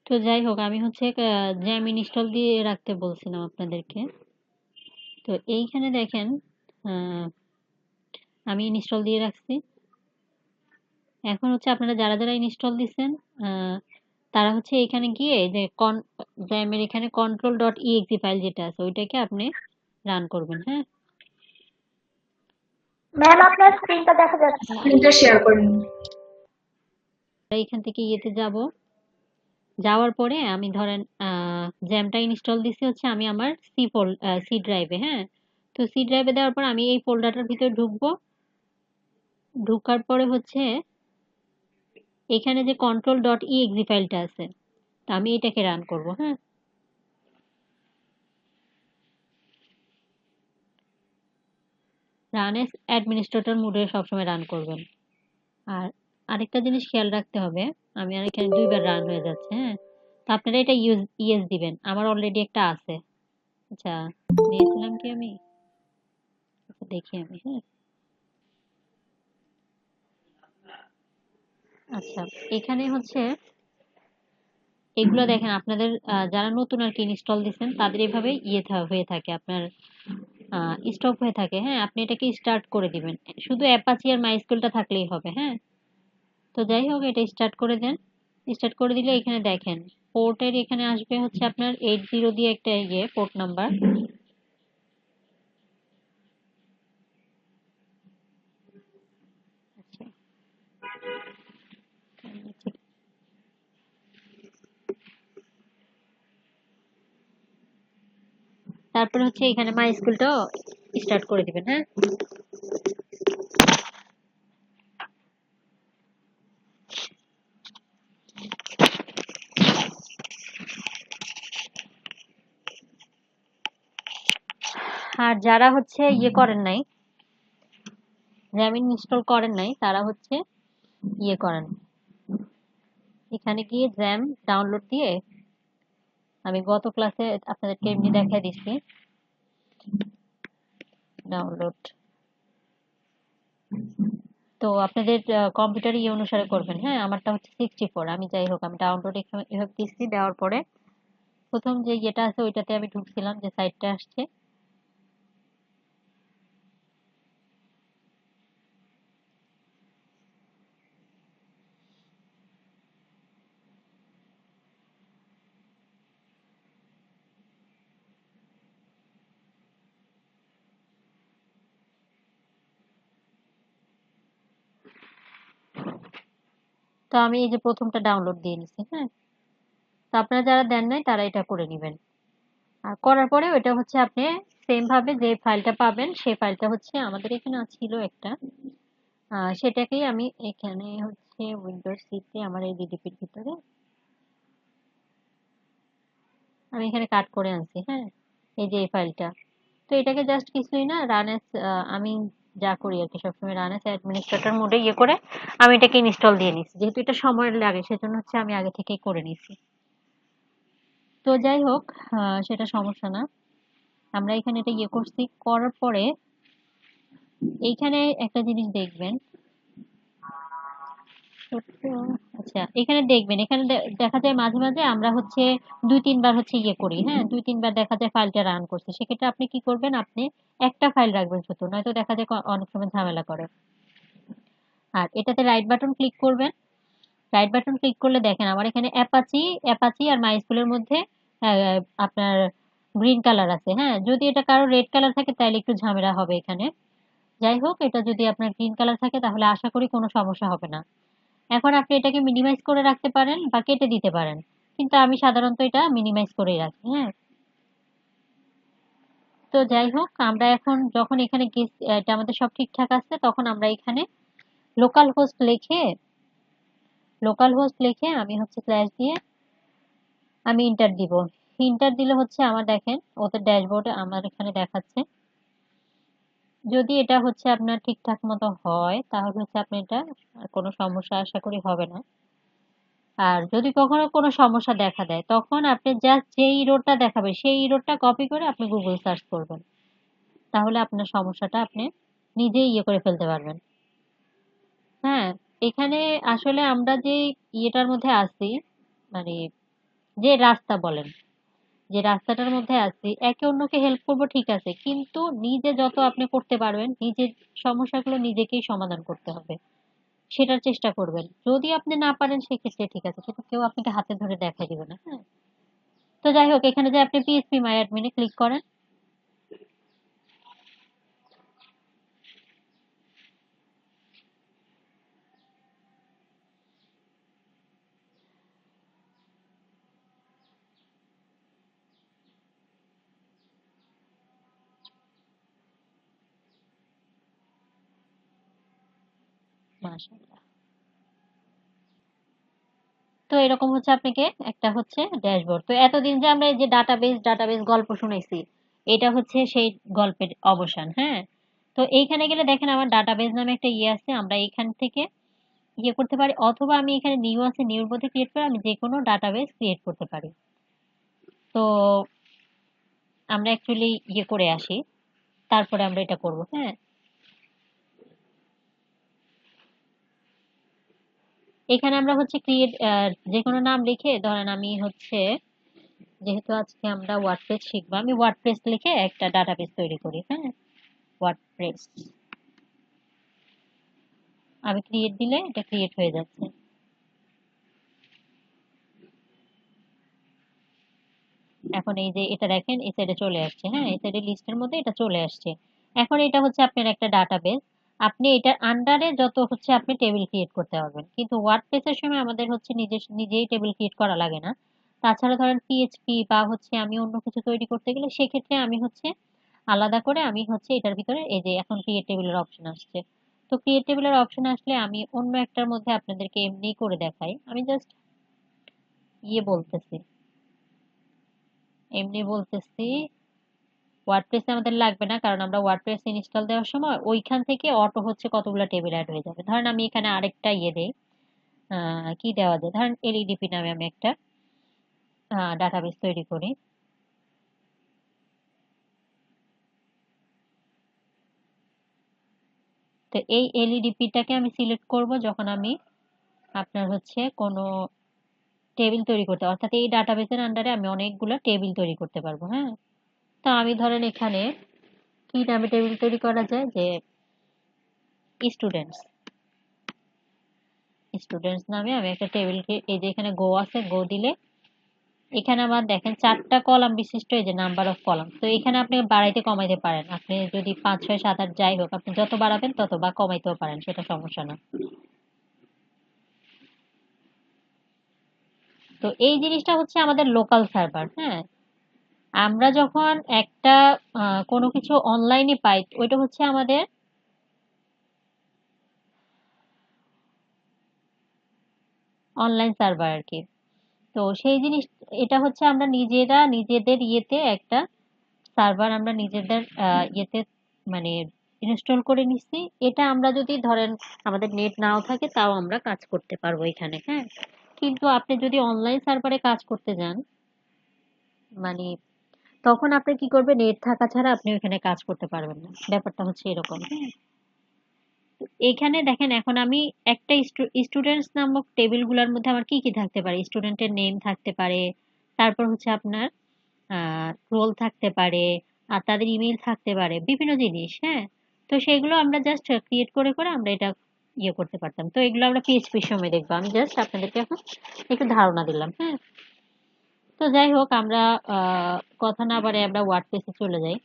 তো যাই হোক, আমি হচ্ছে জ্যাম ইনস্টল দিয়ে রাখতে বলছিলাম আপনাদেরকে। তো এইখানে দেখেন, আমি ইনস্টল দিয়ে রাখছি। এখন হচ্ছে আপনারা যারা যারা ইনস্টল দিচ্ছেন, তারা হচ্ছে এখানে গিয়ে যে জ্যামের এখানে control.exe ফাইল যেটা আছে ওইটাকে আপনি রান করবেন। হ্যাঁ, ম্যাম আপনার স্ক্রিনটা দেখা যাচ্ছে না। স্ক্রিনটা শেয়ার করেন। এইখান থেকে ইয়েতে যাব। যাওয়ার পরে আমি ধরেন জ্যামটা ইনস্টল দিচ্ছি হচ্ছে আমি আমার সি ড্রাইভে। হ্যাঁ, তো সি ড্রাইভে দেওয়ার পর আমি এই ফোল্ডারটার ভিতরে ঢুকবো। ঢুকার পরে হচ্ছে এখানে যে control.exe ফাইলটা আছে, তো আমি এটাকে রান করব। হ্যাঁ, রান এস অ্যাডমিনিস্ট্রেটর মোডে সবসময় রান করবেন। আর আরেকটা জিনিস খেয়াল রাখতে হবে, আমি আর এখানে ২ বার রান হয়ে যাচ্ছে। হ্যাঁ, তো আপনারা এটা ইয়েস দিবেন। আমার অলরেডি একটা আছে। আচ্ছা, দিয়েছিলাম কি আমি? আচ্ছা, দেখি আমি। হ্যাঁ, আচ্ছা, এখানে হচ্ছে এগুলো দেখেন আপনাদের যারা নতুন আরকি ইনস্টল দিছেন তাদের এভাবে হয়ে থাকে, আপনার স্টপ হয়ে থাকে। হ্যাঁ, আপনি এটাকে স্টার্ট করে দিবেন। শুধু অ্যাপাচি আর MySQL টা থাকলেই হবে। হ্যাঁ, তো যাই হোক, এটা স্টার্ট করে দেন। স্টার্ট করে দিলে এখানে দেখেন পোর্টের এখানে আসবে হচ্ছে আপনার 80 দিয়ে একটা পোর্ট নাম্বার। আচ্ছা, তারপরে হচ্ছে এখানে MySQLটাও স্টার্ট করে দিবেন। হ্যাঁ, আর যারা হচ্ছে করেন নাই, জ্যাম ইনস্টল করেন নাই, তারা হচ্ছে করেন, এখানে গিয়ে জ্যাম ডাউনলোড দিয়ে, আমি গত ক্লাসে আপনাদেরকে এমনি দেখাই দিচ্ছি। ডাউনলোড তো আপনাদের কম্পিউটার অনুসারে করবেন। হ্যাঁ, আমারটা হচ্ছে 64। আমি যাই হোক, আমি ডাউনলোড এভাবে দিচ্ছি। দেওয়ার পরে প্রথম যে ইয়েটা আছে ওইটাতে আমি ঢুকছিলাম, যে সাইটটা আসছে। তো আমি এই যে প্রথমটা ডাউনলোড দিয়ে নিছি। হ্যাঁ, তো আপনারা যারা দেন নাই তারা এটা করে নেবেন। আর করার পরে ওইটা হচ্ছে আপনি সেম ভাবে যে ফাইলটা পাবেন সেই ফাইলটা হচ্ছে আমাদের এখানে ছিল একটা, সেটাকেই আমি এখানে হচ্ছে উইন্ডোজ সিতে আমার এই ডিডিপির ভিতরে আমি এখানে কাট করে আনছি। হ্যাঁ, এই যে এই ফাইলটা। তো এটাকে জাস্ট কিছুই না, রান এস আমি যা করি আর কি সবসময় রান এস অ্যাডমিনিস্ট্রেটর মোডে করে আমি এটাকে ইনস্টল দিয়ে নিচ্ছি। যেহেতু এটা সময় লাগে সেজন্য হচ্ছে আমি আগে থেকেই করে নিচ্ছি। তো যাই হোক, সেটা সমস্যা না। আমরা এখানে এটা করছি, করার পরে এইখানে একটা জিনিস দেখবেন। আচ্ছা, এখানে দেখবেন, এখানে দেখা যায় মাঝে মাঝে আমরা হচ্ছে ২-৩ বার হচ্ছে করি। হ্যাঁ, ২-৩ বার দেখা যায় ফাইলটা রান করছে। সেক্ষেত্রে আপনি কি করবেন, আপনি একটা ফাইল রাখবেন শুধু, নয়তো দেখা যায় অনেক সময় ঝামেলা করে। আর এটাতে রাইট বাটন ক্লিক করবেন। রাইট বাটন ক্লিক করলে দেখেন আমার এখানে অ্যাপাচি আর MySQL এর মধ্যে আপনার গ্রিন কালার আছে। হ্যাঁ, যদি এটা কারো রেড কালার থাকে তাহলে একটু ঝামেলা হবে এখানে। যাই হোক, এটা যদি আপনার গ্রিন কালার থাকে তাহলে আশা করি কোনো সমস্যা হবে না। এখন আপনি এটাকে মিনিমাইজ করে রাখতে পারেন বা কেটে দিতে পারেন। কিন্তু আমি সাধারণত এটা মিনিমাইজ করেই রাখি। হ্যাঁ, তো যাই হোক, আমরা এখন যখন এখানে এটা আমাদের সব ঠিকঠাক আছে, তখন আমরা এখানে লোকাল হোস্ট লিখে আমি হচ্ছে স্ল্যাশ দিয়ে আমি ইন্টার দিব। ইন্টার দিলে হচ্ছে আমার দেখেন ওদের ড্যাশবোর্ডে আমার এখানে দেখাচ্ছে। যদি এটা হচ্ছে আপনার ঠিকঠাক মতো হয় তাহলে হচ্ছে আপনি এটা আর কোনো সমস্যা আশা করি হবে না। আর যদি কখনো কোনো সমস্যা দেখা দেয় তখন আপনি জাস্ট যে ইরোরটা দেখাবে সেই ইরোরটা কপি করে আপনি গুগল সার্চ করবেন। তাহলে আপনার সমস্যাটা আপনি নিজেই করে ফেলতে পারবেন। হ্যাঁ, এখানে আসলে আমরা যে ইয়েটার মধ্যে আছি, মানে যে রাস্তা বলেন, যে রাস্তাটার মধ্যে আছি, একে অন্যকে হেল্প করব ঠিক আছে, কিন্তু নিজে যত আপনি করতে পারবেন, নিজের সমস্যাগুলো নিজেকেই সমাধান করতে হবে, সেটার চেষ্টা করবেন। যদি আপনি না পারেন সেক্ষেত্রে ঠিক আছে, সেটা কেউ আপনাকে হাতে ধরে দেখাই দিবে না, হ্যাঁ। তো যাই হোক, এখানে যে আপনি পিএইচপি মাই অ্যাডমিনে ক্লিক করেন। মাশাআল্লাহ। তো এরকম হচ্ছে আপনাকে একটা হচ্ছে ড্যাশবোর্ড। তো এতদিন যে আমরা এই যে ডাটাবেস গল্প শুনেছি, এটা হচ্ছে সেই গল্পের অবসান, হ্যাঁ। তো এইখানে গেলে দেখেন আমার ডাটাবেস নামে একটা ইয়ে আছে, আমরা এইখান থেকে ইয়ে করতে পারি, অথবা আমি এখানে নিউ আছে, নিউর মধ্যে ক্রিয়েট করে আমি যে কোনো ডাটাবেস ক্রিয়েট করতে পারি। তো আমরা অ্যাকচুয়ালি ইয়ে করে আসি, তারপরে আমরা এটা করব, হ্যাঁ। এখানে আমরা হচ্ছে ক্রিয়েট যে কোনো নাম লিখে, ধরেন আমি হচ্ছে, যেহেতু আজকে আমরা ওয়ার্ডপ্রেস শিখবো, আমি ওয়ার্ডপ্রেস লিখে একটা ডাটাবেস তৈরি করি, হ্যাঁ। ওয়ার্ডপ্রেস আমি ক্রিয়েট দিলে এটা ক্রিয়েট হয়ে যাচ্ছে। এখন এই যে এটা দেখেন, এই সাইডে চলে আসছে, হ্যাঁ, এই সাইডে লিস্টের মধ্যে এটা চলে আসছে। এখন এটা হচ্ছে আপনার একটা ডাটাবেস, আপনি এটার আন্ডারে যত হচ্ছে আপনি টেবিল ক্রিয়েট করতে পারবেন, কিন্তু ওয়ার্ডপ্রেসের সময় আমাদের হচ্ছে নিজেই টেবিল ক্রিয়েট করা লাগে না। তাছাড়া ধরেন পিএইচপি বা হচ্ছে আমি অন্য কিছু তৈরি করতে গেলে সেক্ষেত্রে আমি হচ্ছে আলাদা করে আমি হচ্ছে এটার ভিতরে এই যে এখন ক্রিয়েট টেবিলের অপশন আসছে। তো ক্রিয়েট টেবিলের অপশন আসলে আমি অন্য একটার মধ্যে আপনাদেরকে এমনি করে দেখাই, আমি জাস্ট ইয়ে বলতেছি, এমনি বলতেছি। ওয়ার্ডপ্রেস আমাদের লাগবে না, কারণ আমরা ওয়ার্ডপ্রেস ইনস্টল দেওয়ার সময় ওইখান থেকে অটো হচ্ছে কতগুলো টেবিল অ্যাড হয়ে যাবে। ধরেন আমি এখানে আরেকটা ইয়ে দেই, কি দেওয়া যায়, ধরেন এলইডিপি নামে আমি একটা ডাটাবেস তৈরি করি। তো এই এলইডিপিটাকে আমি সিলেক্ট করব যখন আমি আপনার হচ্ছে কোনো টেবিল তৈরি করতে, অর্থাৎ এই ডাটাবেসের আন্ডারে আমি অনেকগুলো টেবিল তৈরি করতে পারবো, হ্যাঁ। তো আমি ধরেন এখানে কি নামে টেবিল তৈরি করা যায়, যে স্টুডেন্টস, স্টুডেন্টস নামে আমি একটা টেবিলকে, এই যে এখানে গো আছে, গো দিলে এখানে আবার দেখেন ৪টা কলাম বিশিষ্ট এই যে নাম্বার অফ কলাম। তো এখানে আপনি বাড়াইতে কমাইতে পারেন, আপনি যদি ৫ ৬ ৭ ৮ যাই হোক, আপনি যত বাড়াবেন তত বা কমাইতেও পারেন, সেটা সমস্যা না। তো এই জিনিসটা হচ্ছে আমাদের লোকাল সার্ভার, হ্যাঁ। আমরা যখন একটা কোনো কিছু অনলাইনে পাই, ওইটা হচ্ছে আমাদের অনলাইন সার্ভার আর কি। তো সেই জিনিস, এটা হচ্ছে আমরা নিজেরা নিজেদের ইয়েতে একটা সার্ভার আমরা নিজেদের ইয়েতে মানে ইনস্টল করে নিচ্ছি। এটা আমরা যদি ধরেন আমাদের নেট নাও থাকে তাও আমরা কাজ করতে পারবো এখানে, হ্যাঁ। কিন্তু আপনি যদি অনলাইন সার্ভারে কাজ করতে যান, মানে তখন আপনি কি করবেন, নেট থাকা ছাড়া আপনি ওখানে কাজ করতে পারবেন না, ব্যাপারটা হচ্ছে এরকম, হ্যাঁ। এখানে দেখেন এখন আমি একটা স্টুডেন্টস নামক টেবিলগুলোর মধ্যে আমার কি কি থাকতে পারে, স্টুডেন্টের নেম থাকতে পারে, তারপর হচ্ছে আপনার রোল থাকতে পারে, আর তাদের ইমেইল থাকতে পারে, বিভিন্ন জিনিস, হ্যাঁ। তো সেগুলো আমরা জাস্ট ক্রিয়েট করে করে আমরা এটা ইয়ে করতে পারতাম। তো এগুলো আমরা পিএইচপির সময় দেখবো, আমি জাস্ট আপনাদেরকে এখন একটু ধারণা দিলাম, হ্যাঁ। তো যাই হোক, আমরা কথা না বাড়ে আমরা ওয়ার্ডপ্রেসে চলে যাই।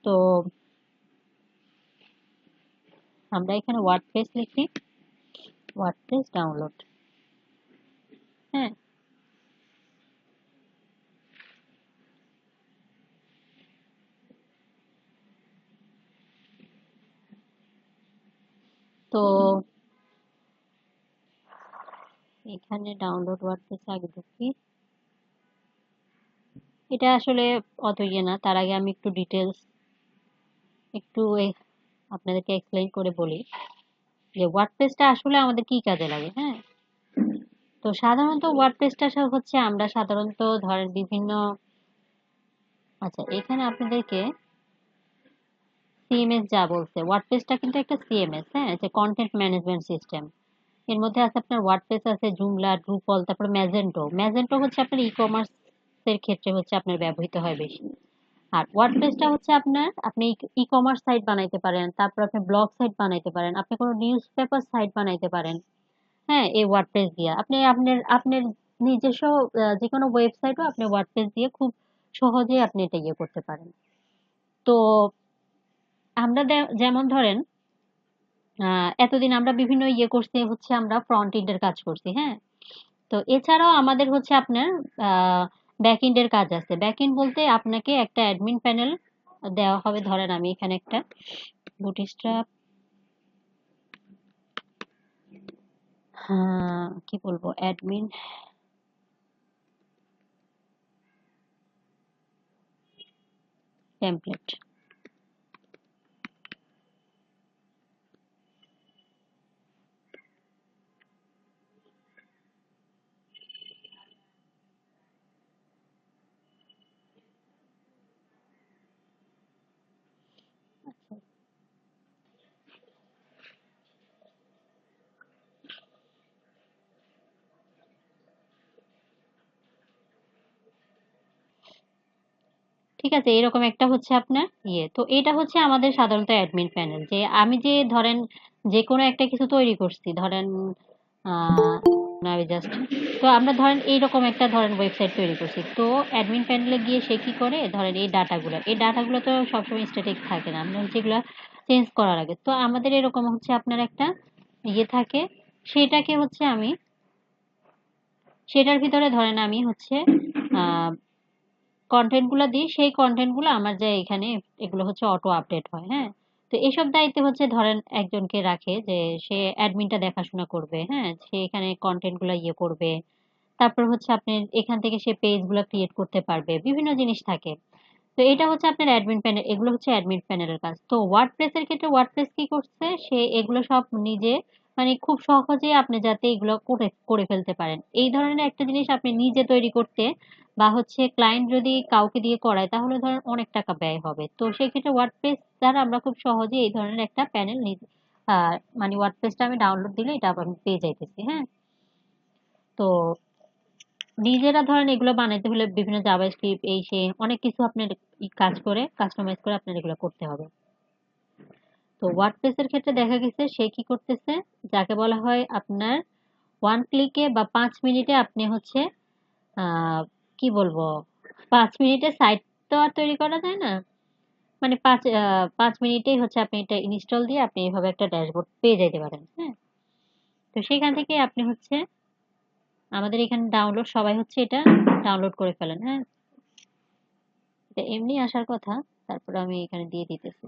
তো আমরা এখানে ওয়ার্ডপ্রেস লিখি, ওয়ার্ডপ্রেস ডাউনলোড, হ্যাঁ। তো এখানে ডাউনলোড ওয়ার্ডপ্রেস আগে ঢুকি, এটা আসলে অত ইয়ে না, তার আগে আমি একটু ডিটেলস একটু আপনাদেরকে এক্সপ্লেইন করে বলি যে ওয়ার্ডপ্রেসটা আসলে আমাদের কি কাজে লাগে, হ্যাঁ। তো সাধারণত ওয়ার্ডপ্রেসটা হচ্ছে আমরা সাধারণত ধরেন বিভিন্ন, আচ্ছা এখানে আপনাদেরকে সিএমএস যা বলছে, ওয়ার্ডপ্রেসটা কিন্তু একটা সিএমএস, হ্যাঁ, যে কন্টেন্ট ম্যানেজমেন্ট সিস্টেম। এর মধ্যে আছে আপনার ওয়ার্ডপ্রেস আছে, জুমলা, ড্রুপল, তারপর ম্যাজেন্টো। ম্যাজেন্টো হচ্ছে আপনার ই কমার্স এর ক্ষেত্রে হচ্ছে আপনার ব্যবহৃত হয় বেশি। আর ওয়ার্ডপ্রেসটা হচ্ছে আপনার, আপনি ই কমার্স সাইট বানাইতে পারেন, তারপর আপনি ব্লগ সাইট বানাইতে পারেন, আপনি কোনো নিউজ পেপার সাইট বানাইতে পারেন। হ্যাঁ, এই ওয়ার্ডপ্রেস দিয়ে আপনি আপনার আপনার নিজস্ব যে কোনো ওয়েবসাইটও আপনি ওয়ার্ডপ্রেস দিয়ে খুব সহজেই আপনি এটা ইয়ে করতে পারেন। তো আমরা যেমন ধরেন এতদিন আমরা বিভিন্ন ইয়ে করছি, হচ্ছে আমরা ফ্রন্ট এন্ডের কাজ করছি, হ্যাঁ। তো এছাড়াও আমাদের হচ্ছে আপনার ব্যাক এন্ডের কাজ আছে। ব্যাক এন্ড বলতে আপনাকে একটা অ্যাডমিন প্যানেল দেওয়া হবে। ধরেন আমি এখানে একটা বুটস্ট্র্যাপ, কি বলবো, অ্যাডমিন টেমপ্লেট। ঠিক আছে, এরকম একটা হচ্ছে আপনার ইয়ে। তো এটা হচ্ছে আমাদের সাধারণত অ্যাডমিন প্যানেল। যে আমি যে ধরেন যে কোনো একটা কিছু তৈরি করছি, ধরেন আমি জাস্ট, তো আমরা ধরেন এইরকম একটা ধরেন ওয়েবসাইট তৈরি করছি। তো অ্যাডমিন প্যানেলে গিয়ে সে কি করে, ধরেন এই ডাটাগুলো তো সবসময় স্ট্যাটিক থাকে না, আমরা হচ্ছে এগুলো চেঞ্জ করার আগে তো আমাদের এরকম হচ্ছে আপনার একটা ইয়ে থাকে। সেটাকে হচ্ছে আমি, সেটার ভিতরে ধরেন আমি হচ্ছে কন্টেন্ট গুলো দিই, সেই কন্টেন্ট গুলো আমার যে এখানে এগুলো হচ্ছে অটো আপডেট হয়, হ্যাঁ। তো এসব দায়িত্ব হচ্ছে ধরেন একজনকে রাখে, যে সে অ্যাডমিনটা দেখাশোনা করবে, হ্যাঁ, সে এখানে কন্টেন্ট গুলো ইয়ে করবে। তারপর হচ্ছে আপনি এখান থেকে সে পেজ গুলো ক্রিয়েট করতে পারবে, বিভিন্ন জিনিস থাকে। তো এটা হচ্ছে আপনার অ্যাডমিন প্যানেল, এগুলো হচ্ছে অ্যাডমিন প্যানেলের কাজ। তো ওয়ার্ডপ্রেস এর ক্ষেত্রে ওয়ার্ডপ্রেস কি করছে, সে এগুলো সব নিজে, মানে খুব সহজে আপনি যাতে এগুলো করে করে ফেলতে পারেন, এই ধরনের একটা জিনিস আপনি নিজে তৈরি করতে, বা হচ্ছে ক্লায়েন্ট যদি কাউকে দিয়ে করায় তাহলে ধরেন অনেক টাকা ব্যয় হবে। তো সেই ক্ষেত্রে ওয়ার্ডপ্রেস দ্বারা আমরা খুব সহজে এই ধরনের একটা প্যানেল মানে ওয়ার্ডপ্রেসটা আমি ডাউনলোড দিলে এটা আমি পেয়ে যাইতেছি, হ্যাঁ। তো নিজেরা ধরেন এগুলো বানাইতে হলে বিভিন্ন জাভাস্ক্রিপ্ট এই সেই অনেক কিছু আপনার কাজ করে কাস্টমাইজ করে আপনার এগুলো করতে হবে। তো ওয়ার্ডপ্রেস এর ক্ষেত্রে দেখা গেছে সে কি করতেছে, যাকে বলা হয় আপনার ওয়ান ক্লিকে বা 5 মিনিটে আপনি হচ্ছে আহ কি বলবো, 5 মিনিটে সাইট তো আর তৈরি করা যায় না, মানে 5 মিনিটেই হচ্ছে আপনি এটা ইনস্টল দিয়ে আপনি এভাবে একটা ড্যাশবোর্ড পেয়ে যেতে পারেন, হ্যাঁ। তো সেখান থেকে আপনি হচ্ছে আমাদের এখানে ডাউনলোড, সবাই হচ্ছে এটা ডাউনলোড করে ফেলেন, হ্যাঁ। এটা এমনি আসার কথা, তারপরে আমি এখানে দিয়ে দিতেছি।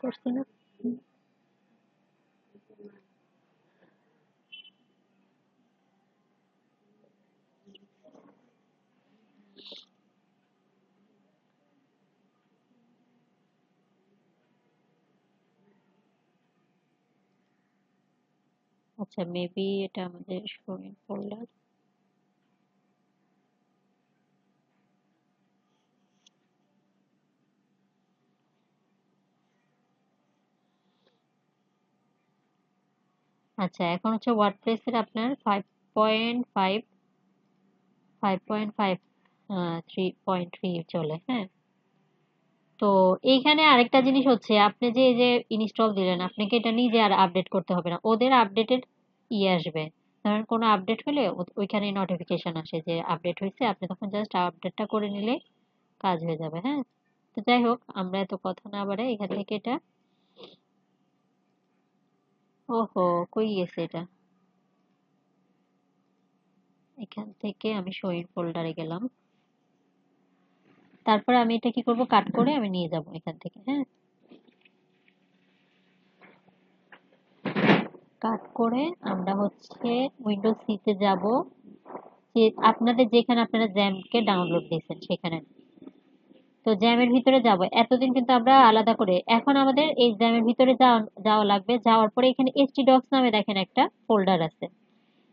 করছি না। আচ্ছা, মেবি এটা আমাদের শোয়িং ফোল্ডার। আচ্ছা, এখন হচ্ছে ওয়ার্ডপ্রেস এর আপনার 5.5, 5.5, 3.3 চলে, হ্যাঁ। তো এইখানে আরেকটা জিনিস হচ্ছে, আপনি যে এই যে ইনস্টল দিলেন, আপনাকে এটা নিজে আর আপডেট করতে হবে না, ওদের আপডেটের ইয়ে আসবে। ধরেন কোনো আপডেট হলে ওইখানে নোটিফিকেশন আসে যে আপডেট হয়েছে, আপনি তখন জাস্ট আপডেটটা করে নিলে কাজ হয়ে যাবে, হ্যাঁ। তো যাই হোক, আমরা এত কথা না বাড়াই এখান থেকে এটা, ওহো, কই গেছে এটা, এখান থেকে আমি শোয়িং ফোল্ডারে গেলাম। তারপরে আমি এটা কি করব, কাট করে আমি নিয়ে যাব এখান থেকে, হ্যাঁ। কাট করে আমরা হচ্ছে উইন্ডোজ সি তে যাব। যে আপনাদের যেখানে আপনারা জ্যামকে ডাউনলোড দিয়েছেন সেখানে। তো জ্যামের ভিতরে যাব, এতদিন কিন্তু আমরা আলাদা করে, এখন আমাদের এই জ্যামের ভিতরে যাওয়া যাওয়া লাগবে। যাওয়ার পরে এখানে htdocs নামে দেখেন একটা ফোল্ডার আছে,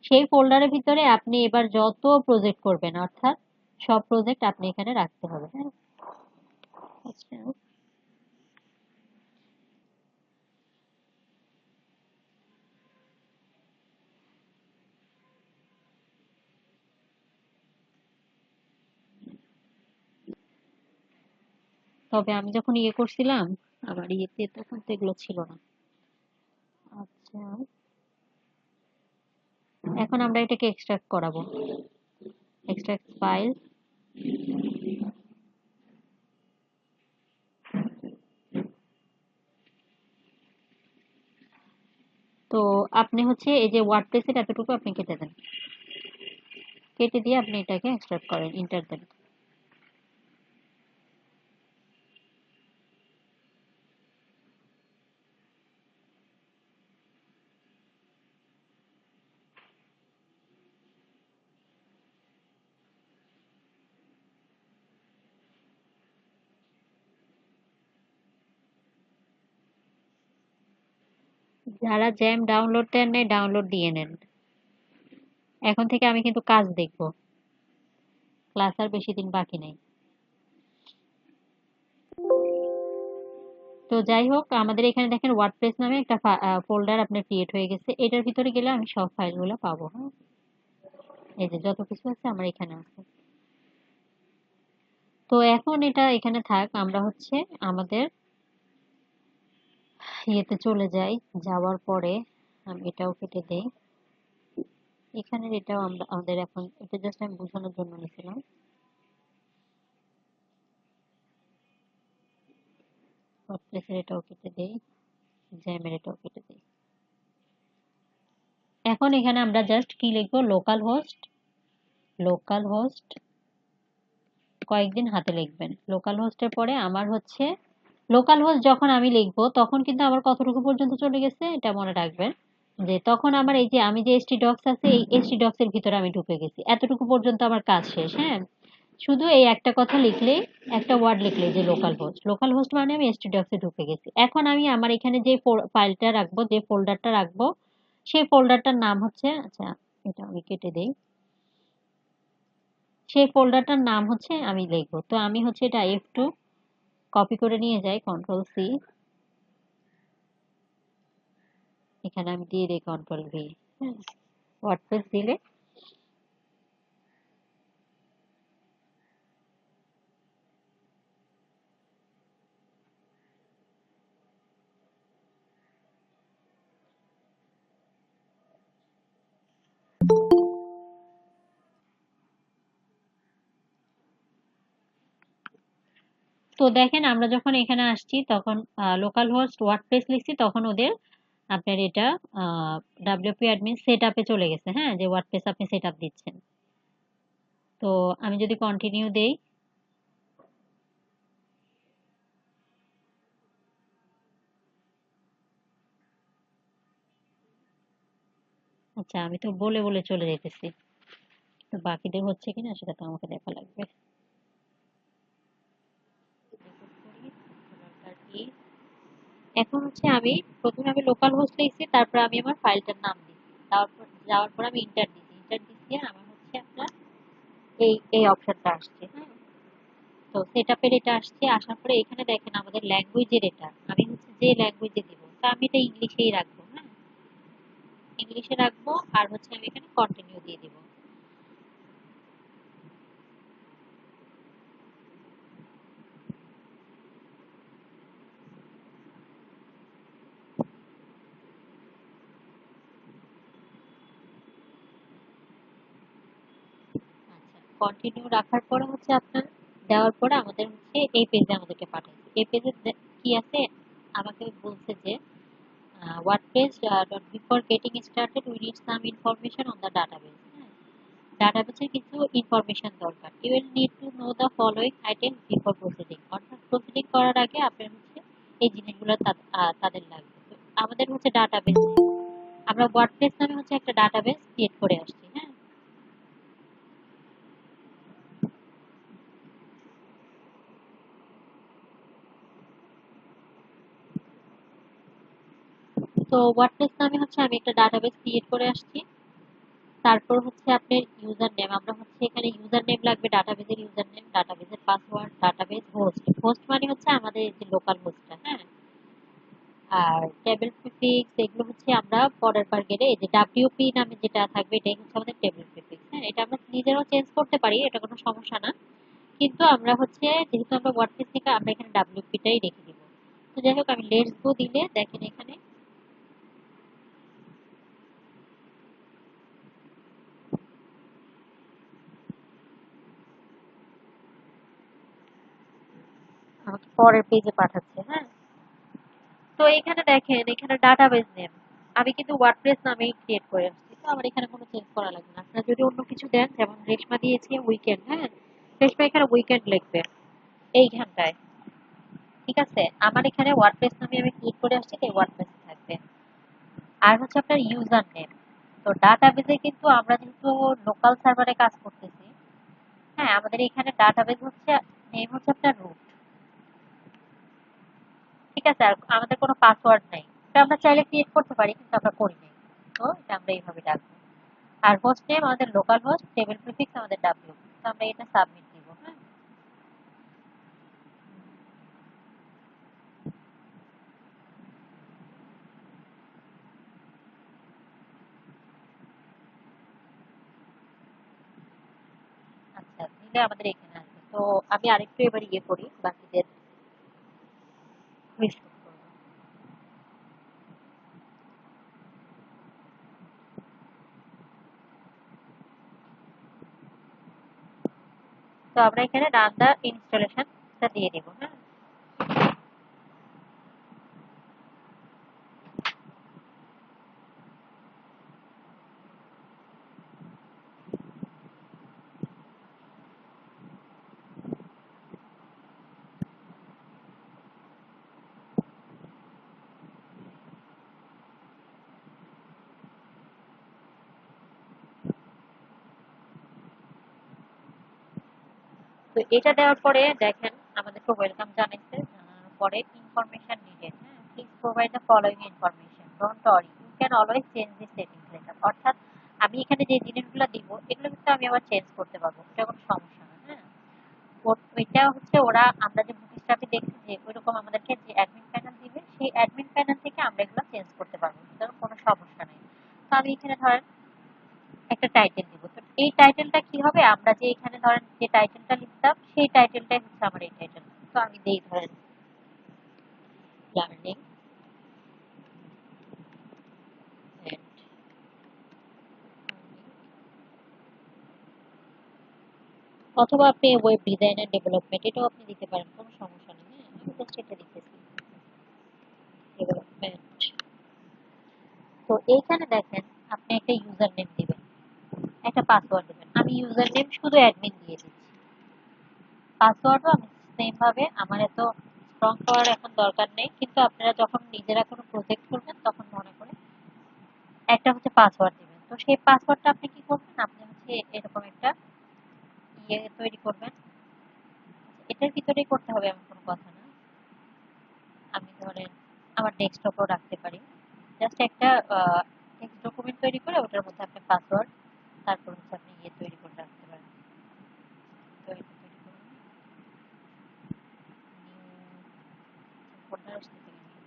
সেই ফোল্ডারের ভিতরে আপনি এবার যত প্রজেক্ট করবেন, অর্থাৎ সব প্রজেক্ট আপনি এখানে রাখতে হবে। হ্যাঁ, আচ্ছা। তবে আমি যখন ইয়ে করছিলাম, আমার ইয়েতে তখন তো এগুলো ছিল না। আচ্ছা, এখন আমরা এটাকে এক্সট্রাক্ট করাবো। Extract file. তো আপনি হচ্ছে এই যে ওয়ার্ডপ্রেসের এতটুকু আপনি কেটে দেন, কেটে দিয়ে আপনি এটাকে এক্সট্রাক্ট করেন, ইন্টার দেন। যারা জ্যাম ডাউনলোড দেন নাই, ডাউনলোড দিয়ে নেন। এখন থেকে আমি কিন্তু কাজ দেখব, ক্লাস আর বেশি দিন বাকি নেই। তো যাই হোক, আমাদের এখানে দেখেন ওয়ার্ডপ্রেস নামে একটা ফোল্ডার আপনার ক্রিয়েট হয়ে গেছে। এটার ভিতরে গেলে আমি সব ফাইলগুলো পাবো। হ্যাঁ, এই যে যত কিছু আছে আমার এখানে আছে। তো এখন এটা এখানে থাক, আমরা হচ্ছে আমাদের ইয়েতে চলে যাই। যাওয়ার পরে আমি এটাও কেটে দেই। এখানের এটাও আমরা আমাদের এখন এটা জাস্ট আমি বোঝানোর জন্য নিয়েছিলাম। ওয়ার্ডপ্রেসের এটাও কেটে দেই, জ্যামের এটাও কেটে দেই। এখন এখানে আমরা জাস্ট কি লিখবো, লোকাল হোস্ট। লোকাল হোস্ট কয়েকদিন হাতে লিখবেন। লোকাল হোস্টের পরে আমার হচ্ছে লোকাল হোস্ট যখন আমি লিখবো তখন কিন্তু আমার কতটুকু পর্যন্ত চলে গেছে এটা মনে রাখবেন, যে তখন আমার এই যে আমি যে htdocs আছে এই htdocs এর ভিতরে আমি ঢুকে গেছি, এতটুকু পর্যন্ত আমার কাজ শেষ। হ্যাঁ, শুধু এই একটা কথা লিখলেই, একটা ওয়ার্ড লিখলেই যে লোকাল হোস্ট, লোকাল হোস্ট মানে আমি htdocs এ ঢুকে গেছি। এখন আমি আমার এখানে যে ফাইলটা রাখবো, যে ফোল্ডারটা রাখবো, সেই ফোল্ডারটার নাম হচ্ছে, আচ্ছা এটা আমি কেটে দেই, সেই ফোল্ডারটার নাম হচ্ছে আমি লিখবো। তো আমি হচ্ছে এটা F2 কপি করে নিয়ে যাই, কন্ট্রোল সি, এখানে আমি দিয়ে দিই কন্ট্রোল ভি। ওয়ার্ডপ্রেস দিলে তো দেখেন আমরা যখন এখানে আসছি তখন লোকাল হোস্ট ওয়ার্ডপ্রেস লিখছি, তখন ওদের আপনার এটা ডাব্লিউপি অ্যাডমিন সেট আপে চলে গেছে। হ্যাঁ, যে ওয়ার্ডপ্রেস আপনি সেট আপ দিচ্ছেন। তো আমি যদি কন্টিনিউ দেই, আচ্ছা আমি তো বলে বলে চলে যেতেছি, তো বাকিদের হচ্ছে কিনা সেটা তো আমাকে দেখা লাগবে। এখন হচ্ছে আমি প্রথমে আমি লোকাল হোস্ট লিখছি, তারপর আমি আমার ফাইলটার নাম দিচ্ছি, তারপর যাওয়ার পর আমি ইন্টার দিচ্ছি, ইন্টার দিচ্ছি আমার হচ্ছে আপনার এই এই অপশনটা আসছে। হ্যাঁ, তো সেটআপের এটা আসছে, আসার পরে এখানে দেখেন আমাদের ল্যাঙ্গুয়েজের এটা আমি হচ্ছে যে ল্যাঙ্গুয়েজে দিব, তা আমি এটা ইংলিশেই রাখবো। হ্যাঁ, ইংলিশে রাখবো, আর হচ্ছে আমি এখানে কন্টিনিউ দিয়ে দিব। আচ্ছা, কন্টিনিউ রাখার পরে হচ্ছে আপনার দেওয়ার পরে আমাদের হচ্ছে এই পেজে আমাদেরকে পাঠাচ্ছে। এই পেজে কি আছে, আমাকে বলছে যে WordPress before getting started we need some information on the database. হ্যাঁ, ডাটাবেসের কিছু ইনফরমেশন দরকার। You will need to know the following items before proceeding, অর্থাৎ প্রসিডিং করার আগে আপনার হচ্ছে এই জিনিসগুলো তাদের লাগবে। তো আমাদের হচ্ছে ডাটাবেস, আমরা ওয়ার্ডপ্রেস নামে হচ্ছে একটা ডাটাবেস ক্রিয়েট করে আসছি। হ্যাঁ, তো ওয়ার্ডপ্রেস নামে হচ্ছে আমি একটা ডাটাবেস ক্রিয়েট করে আসছি। তারপর হচ্ছে আপনার ইউজার নেম, আমরা হচ্ছে এখানে ইউজার নেম লাগবে, ডাটাবেসের ইউজার নেম, ডাটাবেসের পাসওয়ার্ড, ডাটাবেস হোস্ট। হোস্ট মানে হচ্ছে আমাদের যে লোকাল হোস্টটা, হ্যাঁ। আর টেবিল প্রিফিক্স এগুলো হচ্ছে আমরা পরের বার গেলে এই যে ডাব্লিউপি নামে যেটা থাকবে এটাই হচ্ছে আমাদের টেবিল প্রিফিক্স, হ্যাঁ। এটা আমরা নিজেরাও চেঞ্জ করতে পারি, এটা কোনো সমস্যা না। কিন্তু আমরা হচ্ছে যেহেতু আমরা ওয়ার্ডপ্রেস থেকে আমরা এখানে ডাব্লিউপিটাই রেখে দিব। তো যাই হোক, আমি লেটস গো দিলে দেখেন এখানে আমাকে পরের পেজে পাঠাচ্ছে, হ্যাঁ। তো এখানে দেখেন, এখানে ডাটাবেস নেম আমি কিন্তু ওয়ার্ডপ্রেস নামেই ক্রিয়েট করে আসছি, তো আমার এখানে কোনো চেঞ্জ করা লাগবে না। আপনারা যদি অন্য কিছু দেন, যেমন রেশমা দিয়েছি উইকেন্ড, হ্যাঁ, রেশমা এখানে উইকেন্ড লিখবে এইখানটায়। ঠিক আছে, আমার এখানে ওয়ার্ডপ্রেস নামে আমি ক্রিয়েট করে আসছি, তাই ওয়ার্ডপ্রেস থাকবে। আর হচ্ছে আপনার ইউজার নেম। তো ডাটাবেসে কিন্তু আমরা যেহেতু লোকাল সার্ভারে কাজ করতেছি, হ্যাঁ, আমাদের এখানে ডাটাবেস হচ্ছে নেম হচ্ছে আপনার রুট। ঠিক আছে, আর আমাদের কোনো পাসওয়ার্ড নাই। এটা আমরা চাইলে ক্রিয়েট করতে পারি, কিন্তু আমরা করি নাই। তো এটা আমরা এইভাবে ডাকবো। আর হোস্ট নেম আমাদের লোকাল হোস্ট, টেবিল প্রিফিক্স আমাদের ডাব্লিউ। তো আমরা এটা সাবমিট দিব, হ্যাঁ। আচ্ছা, দিলে আমাদের এখানে আসবে। তো আমি আরেকটু এবার ইয়ে করি, বাকিদের রিস্টোর করবো। তো আমরা এখানে রান দা ইনস্টলেশনটা দিয়ে দিব, হ্যাঁ। তো এটা দেওয়ার পরে দেখেন আমাদেরকে ওয়েলকাম জানাইছে। জানানোর পরে ইনফরমেশন নিডেড, হ্যাঁ, please provide the following information, don't worry, you can always change this settings later. অর্থাৎ আমি এখানে যে জিনিসগুলো দিব এগুলো কিন্তু আমি আবার চেঞ্জ করতে পারবো, এটা কোনো সমস্যা না, হ্যাঁ। ওইটা হচ্ছে ওরা, আমরা যে বুক স্টাফে দেখছি যে ওইরকম আমাদেরকে যে অ্যাডমিন প্যানেল দিবে, সেই অ্যাডমিন প্যানেল থেকে আমরা এগুলো চেঞ্জ করতে পারবো, সুতরাং কোনো সমস্যা নেই। তো আমি এখানে ধরেন একটা টাইটেল দিব। তো এই টাইটেলটা কি হবে, আমরা যে এখানে ধরেন যে টাইটেলটা লিখতাম সেই টাইটেলটাই হচ্ছে আমার এই টাইটেল। তো আমি দেই ধরেন লার্নিং এন্ড, অথবা আপনি ওয়েব ডিজাইন এন্ড ডেভেলপমেন্ট এটাও আপনি দিতে পারেন, কোনো সমস্যা নেই, হ্যাঁ। আমি জাস্ট এটা লিখেছি, ডেভেলপমেন্ট। তো এইখানে দেখেন আপনি একটা ইউজার নেম দিবেন, একটা পাসওয়ার্ড দিবেন। আমি ইউজার নেম শুধু অ্যাডমিন দিয়ে দিচ্ছি, পাসওয়ার্ডও আমি সেম ভাবে, আমার এত স্ট্রং করার এখন দরকার নেই, কিন্তু আপনারা যখন নিজেরা কোনো প্রজেক্ট করবেন তখন মনে করে একটা হচ্ছে পাসওয়ার্ড দিবেন। তো সেই পাসওয়ার্ডটা আপনি কি করবেন, আপনি হচ্ছে এরকম একটা ইয়ে তৈরি করবেন। এটার ভিতরেই করতে হবে এমন কোনো কথা না। আমি ধরেন আমার ডেস্কটপেও রাখতে পারি, জাস্ট একটা টেক্সট ডকুমেন্ট তৈরি করে ওটার মধ্যে আপনি পাসওয়ার্ড, তারপর হচ্ছে আপনি ইয়ে তৈরি করে রাখতে পারেন। তৈরি তৈরি করুন, নিউ ফোল্ডার আসতে থেকে নিউ।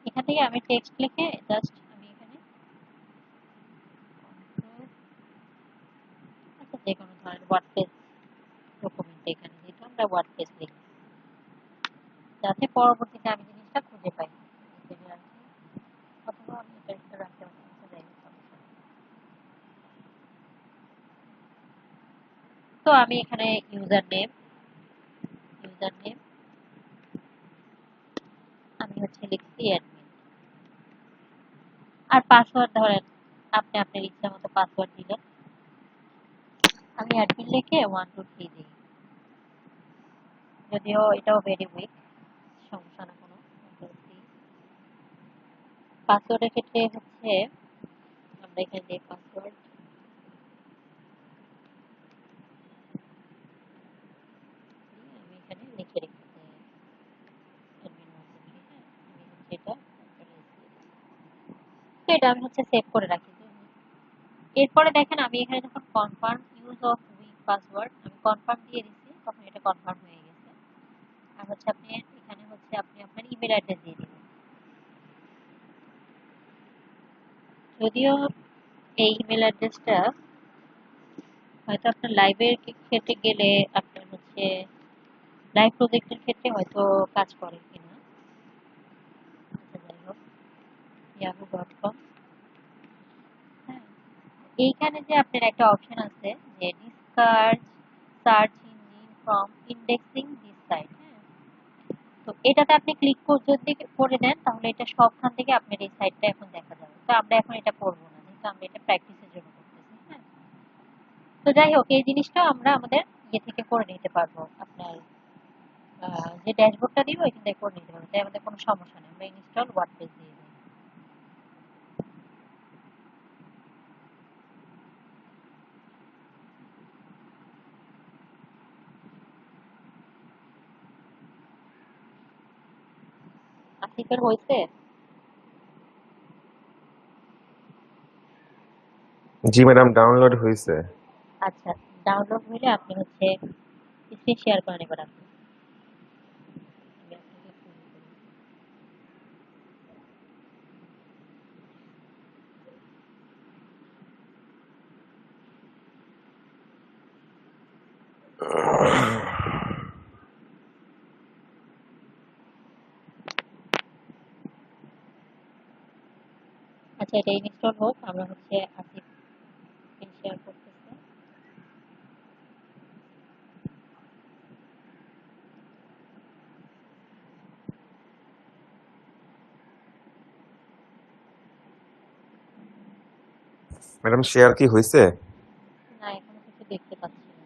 এখান থেকে আমি টেক্সট লিখে জাস্ট আমি এখানে আচ্ছা যে কোনো ধরনের ওয়ার্ডপ্রেস ডকুমেন্ট এখানে যেহেতু আমরা ওয়ার্ডপ্রেস লিখি, যাতে পরবর্তীতে আমি জিনিসটা খুঁজে পাই। এখানে আর কি, অথবা আমি এটার ভিতরে রাখতে পারি, আচ্ছা যাই হোক সমস্যা নেই। তো আমি এখানে ইউজার নেম আমি হচ্ছে লিখছি অ্যাডমিন। আর পাসওয়ার্ড ধরেন আপনি আপনার ইচ্ছা মতো পাসওয়ার্ড দিলেন। আমি অ্যাডমিন লিখে 1 2 3 দিই, যদিও এটাও ভেরি উইক, সমস্যা না কোনো। 1 2 3 পাসওয়ার্ডের ক্ষেত্রে হচ্ছে আমরা এখানে যে পাসওয়ার্ড আমি এখানে লিখে রেখেছি অ্যাডমিন মাসুদ, হ্যাঁ আমি হচ্ছে এটা তো এটা আমি হচ্ছে সেভ করে রাখি। এরপরে দেখেন আমি এখানে যখন confirm use of week password আমি কনফার্ম দিয়ে দিচ্ছি, তখন এটা কনফার্ম হয়ে গেছে। আর হচ্ছে আপনি এখানে হচ্ছে আপনি আপনার ইমেল অ্যাড্রেস দিয়ে দিবেন। যদিও এই ইমেল অ্যাড্রেসটা হয়তো আপনার লাইভের ক্ষেত্রে গেলে আপনার হচ্ছে লাইভ প্রজেক্টের ক্ষেত্রে হয়তো কাজ করে কিনা। আচ্ছা যাই হোক, yahoo.com। হ্যাঁ, এইখানে যে আপনার একটা অপশন আছে যে discard search engine from indexing this site, হ্যাঁ তো এটাতে আপনি ক্লিক যদি করে দেন তাহলে এটা সবখান থেকে আপনার এই সাইটটা এখন দেখা যাবে। তো আমরা এখন এটা করবো না, যেহেতু আমরা এটা প্র্যাকটিসের জন্য করতেছি। হ্যাঁ, তো যাই হোক এই জিনিসটাও আমরা আমাদের ইয়ে থেকে করে নিতে পারবো। আপনার যে ড্যাশবোর্ডটা দিব এখান থেকে করে নিতে পারবো, তাই আমাদের কোনো সমস্যা নেই। আমরা ইনস্টল ওয়ার্ডপ্রেস দিয়ে দিই। আসিফের হয়েছে? জি ম্যাডাম, ডাউনলোড হয়েছে। আচ্ছা, ডাউনলোড হইলে আপনি হচ্ছে স্ক্রিন শেয়ার করে নেবেন আপনি। আমি আপনাকে একটু ইয়ে করি। আচ্ছা এটা ইনস্টল হোক, আমরা হচ্ছে আসিফ স্ক্রিন শেয়ার করতেছে। ম্যাডাম শেয়ার কি হয়েছে? না এখনো কিছু দেখতে পাচ্ছি না।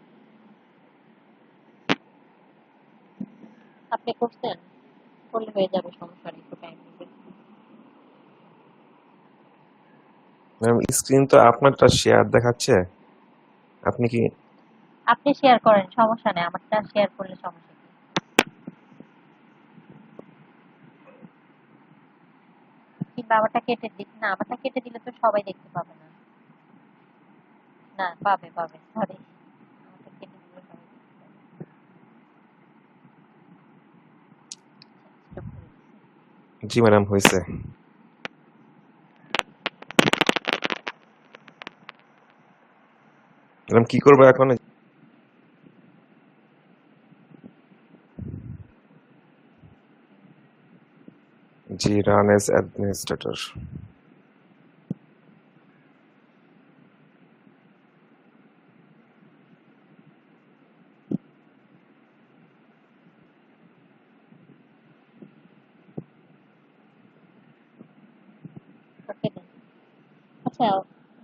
আপনি করছেন? করলে হয়ে যাবে, সমস্যা নেই, একটু টাইম নেবে। ম্যাডাম স্ক্রিন তো আপনারটা শেয়ার দেখাচ্ছে। আপনি কি আপনি শেয়ার করেন, সমস্যা নেই, আমারটা শেয়ার করলে সমস্যা কি? কিংবা আমারটা কেটে দিন না, আমারটা কেটে দিলে তো সবাই দেখতে পাবে না। না পাবে পাবে, সরি আমারটা কেটে দিলে সবাই দেখতে পাবে। স্টপ করে দিচ্ছি। জি ম্যাডাম হয়েছে। ম্যাডাম কি করবো এখন? জি রান এজ অ্যাডমিনিস্ট্রেটর। ওকে দেন। আচ্ছা,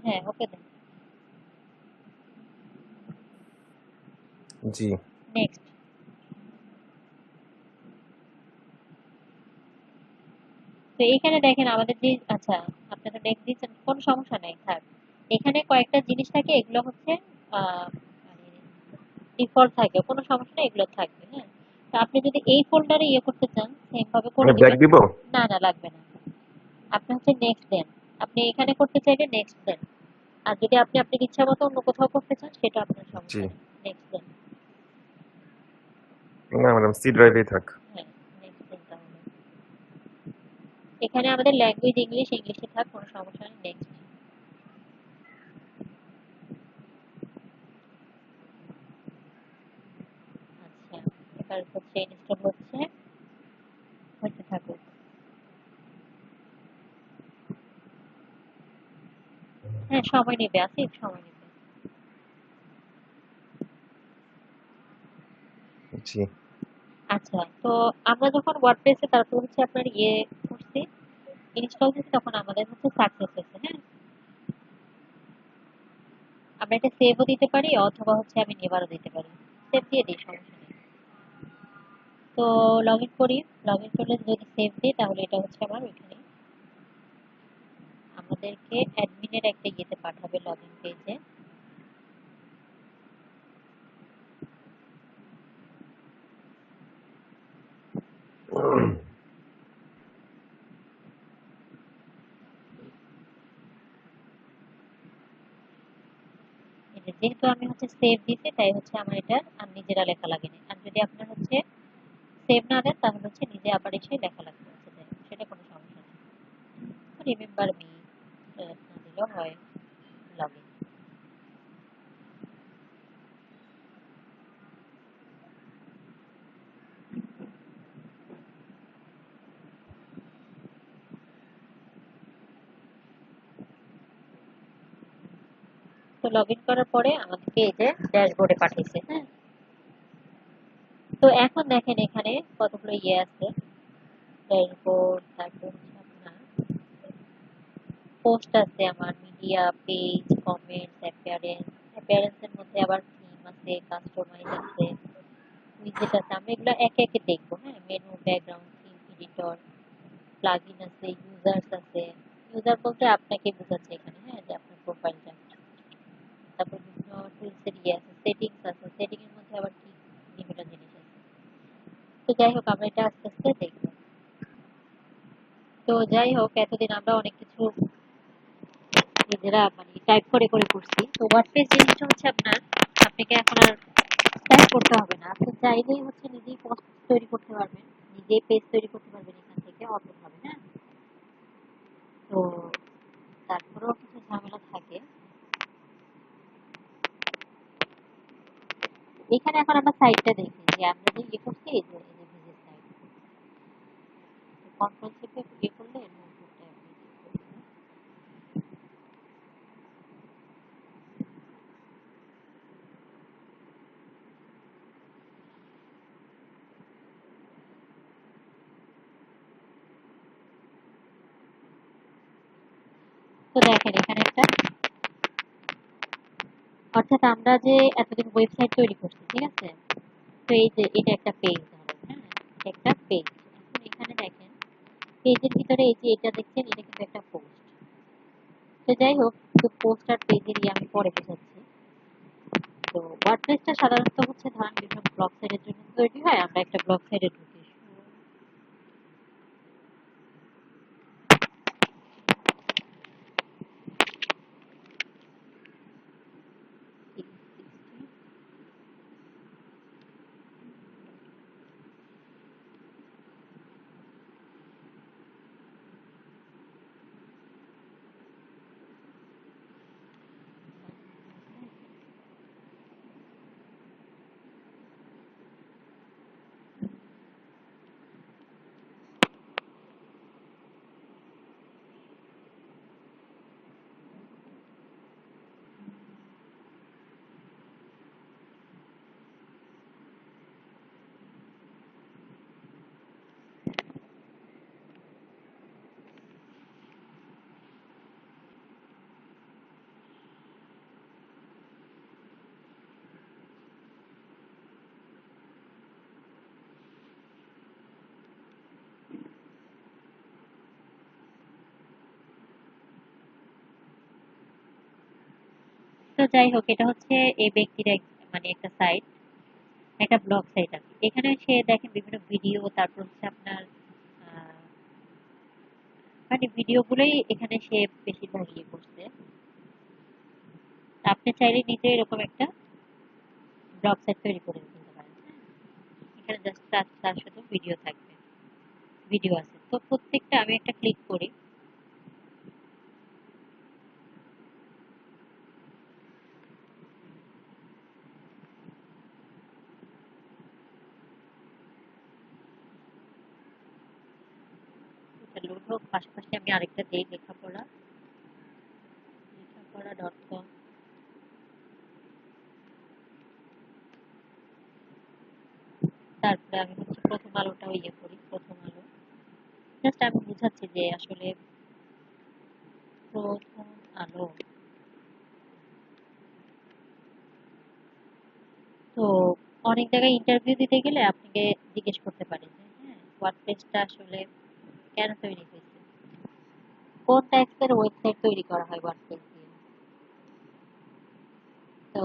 হ্যাঁ ওকে দেন। জি নেক্সট। তো এইখানে দেখেন আমাদের যে আচ্ছা, আপনি তো নেক্সট দিচ্ছেন, কোনো সমস্যা নাই থাক। এখানে কয়েকটা জিনিস থাকে, এগুলো হচ্ছে মানে ডিফল্ট থাকে, কোনো সমস্যা নেই, এগুলো থাকবে। হ্যাঁ, তো আপনি যদি এই ফোল্ডারে ইয়ে করতে চান সেম ভাবে করে মানে ব্যাক দিবেন। দিব? না না লাগবে না, আপনি হচ্ছে নেক্সট দেন। আপনি এখানে করতে চাইলে নেক্সট দেন, আর যদি আপনি আপনার ইচ্ছা মতো অন্য কোথাও করতে চান সেটা আপনার জি সমস্যা নেই, নেক্সট দেন। না ম্যাডাম, সি ড্রাইভেই থাক। হ্যাঁ নেক্সট দেন তাহলে। এখানে আমাদের ল্যাঙ্গুয়েজ ইংলিশ, ইংলিশে থাক, কোনো সমস্যা নেই, নেক্সট। আচ্ছা, এবার হচ্ছে ইনস্টল হচ্ছে, হতে থাকুক। হ্যাঁ সময় নেবে, আসিফ সময় নেবে। জি আচ্ছা, তো আমরা যখন ওয়ার্ডপ্রেসে তারপর হচ্ছে আপনার ইয়ে করছি, ইনস্টল দিচ্ছি, তখন আমাদের হচ্ছে সাকসেস হয়েছে। হ্যাঁ, আমরা এটা সেভও দিতে পারি অথবা হচ্ছে আমি নেভারও দিতে পারি। সেভ দিয়ে দিই, সমস্যা নেই। তো লগ ইন করি, লগ ইন করলে যদি সেভ দিই তাহলে এটা হচ্ছে আমার ওইখানে আমাদেরকে অ্যাডমিনের একটা ইয়েতে পাঠাবে, লগইন পেজে। যেহেতু আমি হচ্ছে সেভ দিতে, তাই হচ্ছে আমার এটা আর নিজেরা লেখা লাগেনি। আর যদি আপনার হচ্ছে সেভ না দেন, তাহলে হচ্ছে নিজে আবার এসে লেখা লাগবে হচ্ছে, সেটা কোনো সমস্যা নেই। রিমেম্বার মি না দিলেও হয়, লগ ইন। তো লগ ইন করার পরে আমাদেরকে এই যে ড্যাশবোর্ডে পাঠিয়েছে, হ্যাঁ। তো এখন দেখেন এখানে কতগুলো ইয়ে আছে, ড্যাশবোর্ড, তারপর হচ্ছে আপনার পোস্ট আছে, আমার মিডিয়া, পেজ, কমেন্টস, অ্যাপিয়ারেন্সের মধ্যে আবার থিম আছে, কাস্টমাইজ আছে, উইজেট আছে। আমরা এগুলো একে একে দেখবো, হ্যাঁ। Menu, background, theme, editor, plugin আছে, ইউজার্স আছে। ইউজার বলতে আপনাকে বোঝাচ্ছে এখানে, হ্যাঁ, যে আপনার প্রোফাইলটা। তারপর বিভিন্ন টুলসের ইয়ে আছে, সেটিংস আছে। সেটিং এর মধ্যে আবার কি বিভিন্ন জিনিস আছে। তো যাই হোক, আমরা এটা আস্তে আস্তে দেখবো। তো যাই হোক, এতদিন আমরা অনেক কিছু নিজেরা মানে টাইপ করে করে করছি। তো ওয়ার্ডপ্রেস জিনিসটা হচ্ছে আপনার, আপনাকে এখন আর টাইপ করতে হবে না। আপনি চাইলেই হচ্ছে নিজেই পোস্ট তৈরি করতে পারবেন, নিজেই পেজ তৈরি করতে পারবেন এখান থেকে অটোভাবে, হ্যাঁ। তো তারপরেও কিছু ঝামেলা থাকে। এখানে এখন আমরা সাইটটা দেখি যে আমরা যে ইয়ে করছি, এই যে ভিজিট সাইট, কন্ট্রোল চেপে ইয়ে করলে নোটবুকটা তো দেখেন এখানে একটা, অর্থাৎ আমরা যে এতদিন ওয়েবসাইট তৈরি করছি, ঠিক আছে। তো এই যে এটা একটা পেজ ধরেন, হ্যাঁ, এটা একটা পেজ। এখন এখানে দেখেন পেজের ভিতরে এই যে এটা দেখছেন, এটা কিন্তু একটা পোস্ট। তো যাই হোক, তো পোস্ট আর পেজের আমি পরে বোঝাচ্ছি। তো ওয়ার্ডপ্রেসটা সাধারণত হচ্ছে ধরেন বিভিন্ন ব্লগ সাইটের জন্য তৈরি হয়। আমরা একটা ব্লগ সাইটে ঢুকি। তো যাই হোক, এটা হচ্ছে এই ব্যক্তির মানে একটা সাইট, একটা ব্লগ সাইট আছে। এখানে সে দেখেন বিভিন্ন ভিডিও, তারপর হচ্ছে আপনার মানে ভিডিওগুলোই এখানে সে বেশিরভাগ ইয়ে করছে। আপনি চাইলে নিজে এরকম একটা ব্লগ সাইট তৈরি করে নিতে পারেন, হ্যাঁ। এখানে জাস্ট তার তার শুধু ভিডিও থাকবে, ভিডিও আছে। তো প্রত্যেকটা আমি একটা ক্লিক করি। এটা লোড হোক, পাশাপাশি আমি আরেকটা দিই, লেখাপড়া, লেখাপড়া.com। তারপরে আমি হচ্ছে প্রথম আলোটাও ইয়ে করি, প্রথম আলো। জাস্ট আমি বুঝাচ্ছি যে আসলে প্রথম আলো। তো অনেক জায়গায় ইন্টারভিউ দিতে গেলে আপনাকে জিজ্ঞেস করতে পারে যে, হ্যাঁ, ওয়ার্ডপ্রেসটা আসলে কেন তৈরি হয়েছে, কোন টাইপের ওয়েবসাইট তৈরি করা হয় ওয়ার্ডপ্রেস দিয়ে? তো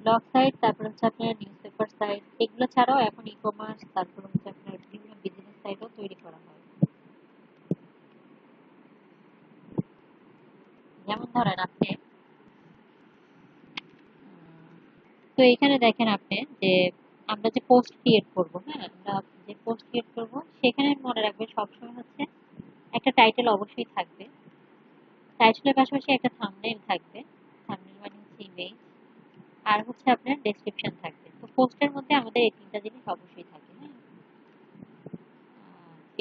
ব্লগ সাইট, তারপর হচ্ছে আপনার নিউজ পেপার সাইট, এগুলো ছাড়াও এখন ই কমার্স, তারপর হচ্ছে আপনার বিভিন্ন বিজনেস সাইটও তৈরি করা হয়। যেমন ধরেন আপনি তো এখানে দেখেন আপনি যে আমরা যে পোস্ট ক্রিয়েট করব, হ্যাঁ, আমরা যে পোস্ট ক্রিয়েট করব সেখানে মনে রাখবেন সবসময় হচ্ছে একটা টাইটেল অবশ্যই থাকবে। টাইটেলের পাশাপাশি একটা থাম্বনেইল থাকবে। থাম্বনেইল মানে হচ্ছে ইমেজ। আর হচ্ছে আপনার ডেসক্রিপশন থাকবে। তো পোস্টের মধ্যে আমাদের এই তিনটা জিনিস অবশ্যই থাকে, হ্যাঁ।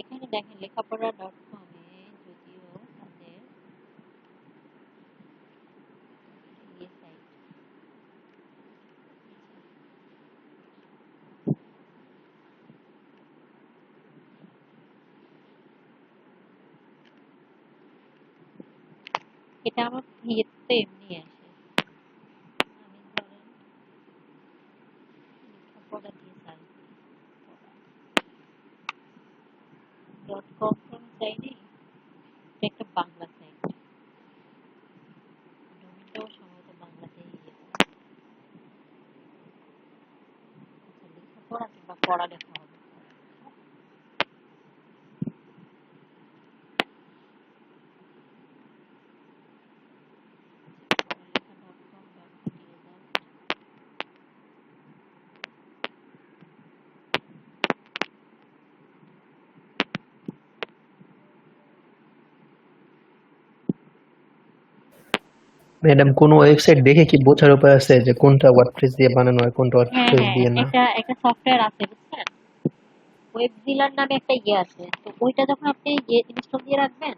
এখানে দেখেন লেখাপড়া.com এ যদিও তাদের ইয়ে সাইট, এটা আমার ইয়েতে এমনি আসে। আমি ধরেন লেখাপড়া দিয়ে সার্চ .com তো আমি চাইনি, এটা একটা বাংলা সাইট। ডোমেইনটাও সম্ভবত বাংলাতেই ইয়ে করা। আচ্ছা, লেখাপড়া কিংবা পড়ালেখা হবে। পড়ালেখা.com.result। ম্যাডাম কোনো ওয়েবসাইট দেখে কি বোঝার উপায় আছে যে কোনটা ওয়ার্ডপ্রেস দিয়ে বানানো হয় কোনটা হ্যাঁ ওয়ার্ডপ্রেস হ্যাঁ, দিয়ে না? একটা একটা সফটওয়্যার আছে বুঝছেন, ওয়েব ডিলার নামে একটা ইয়ে আছে। তো ওইটা যখন আপনি ইয়ে ইনস্টল দিয়ে রাখবেন,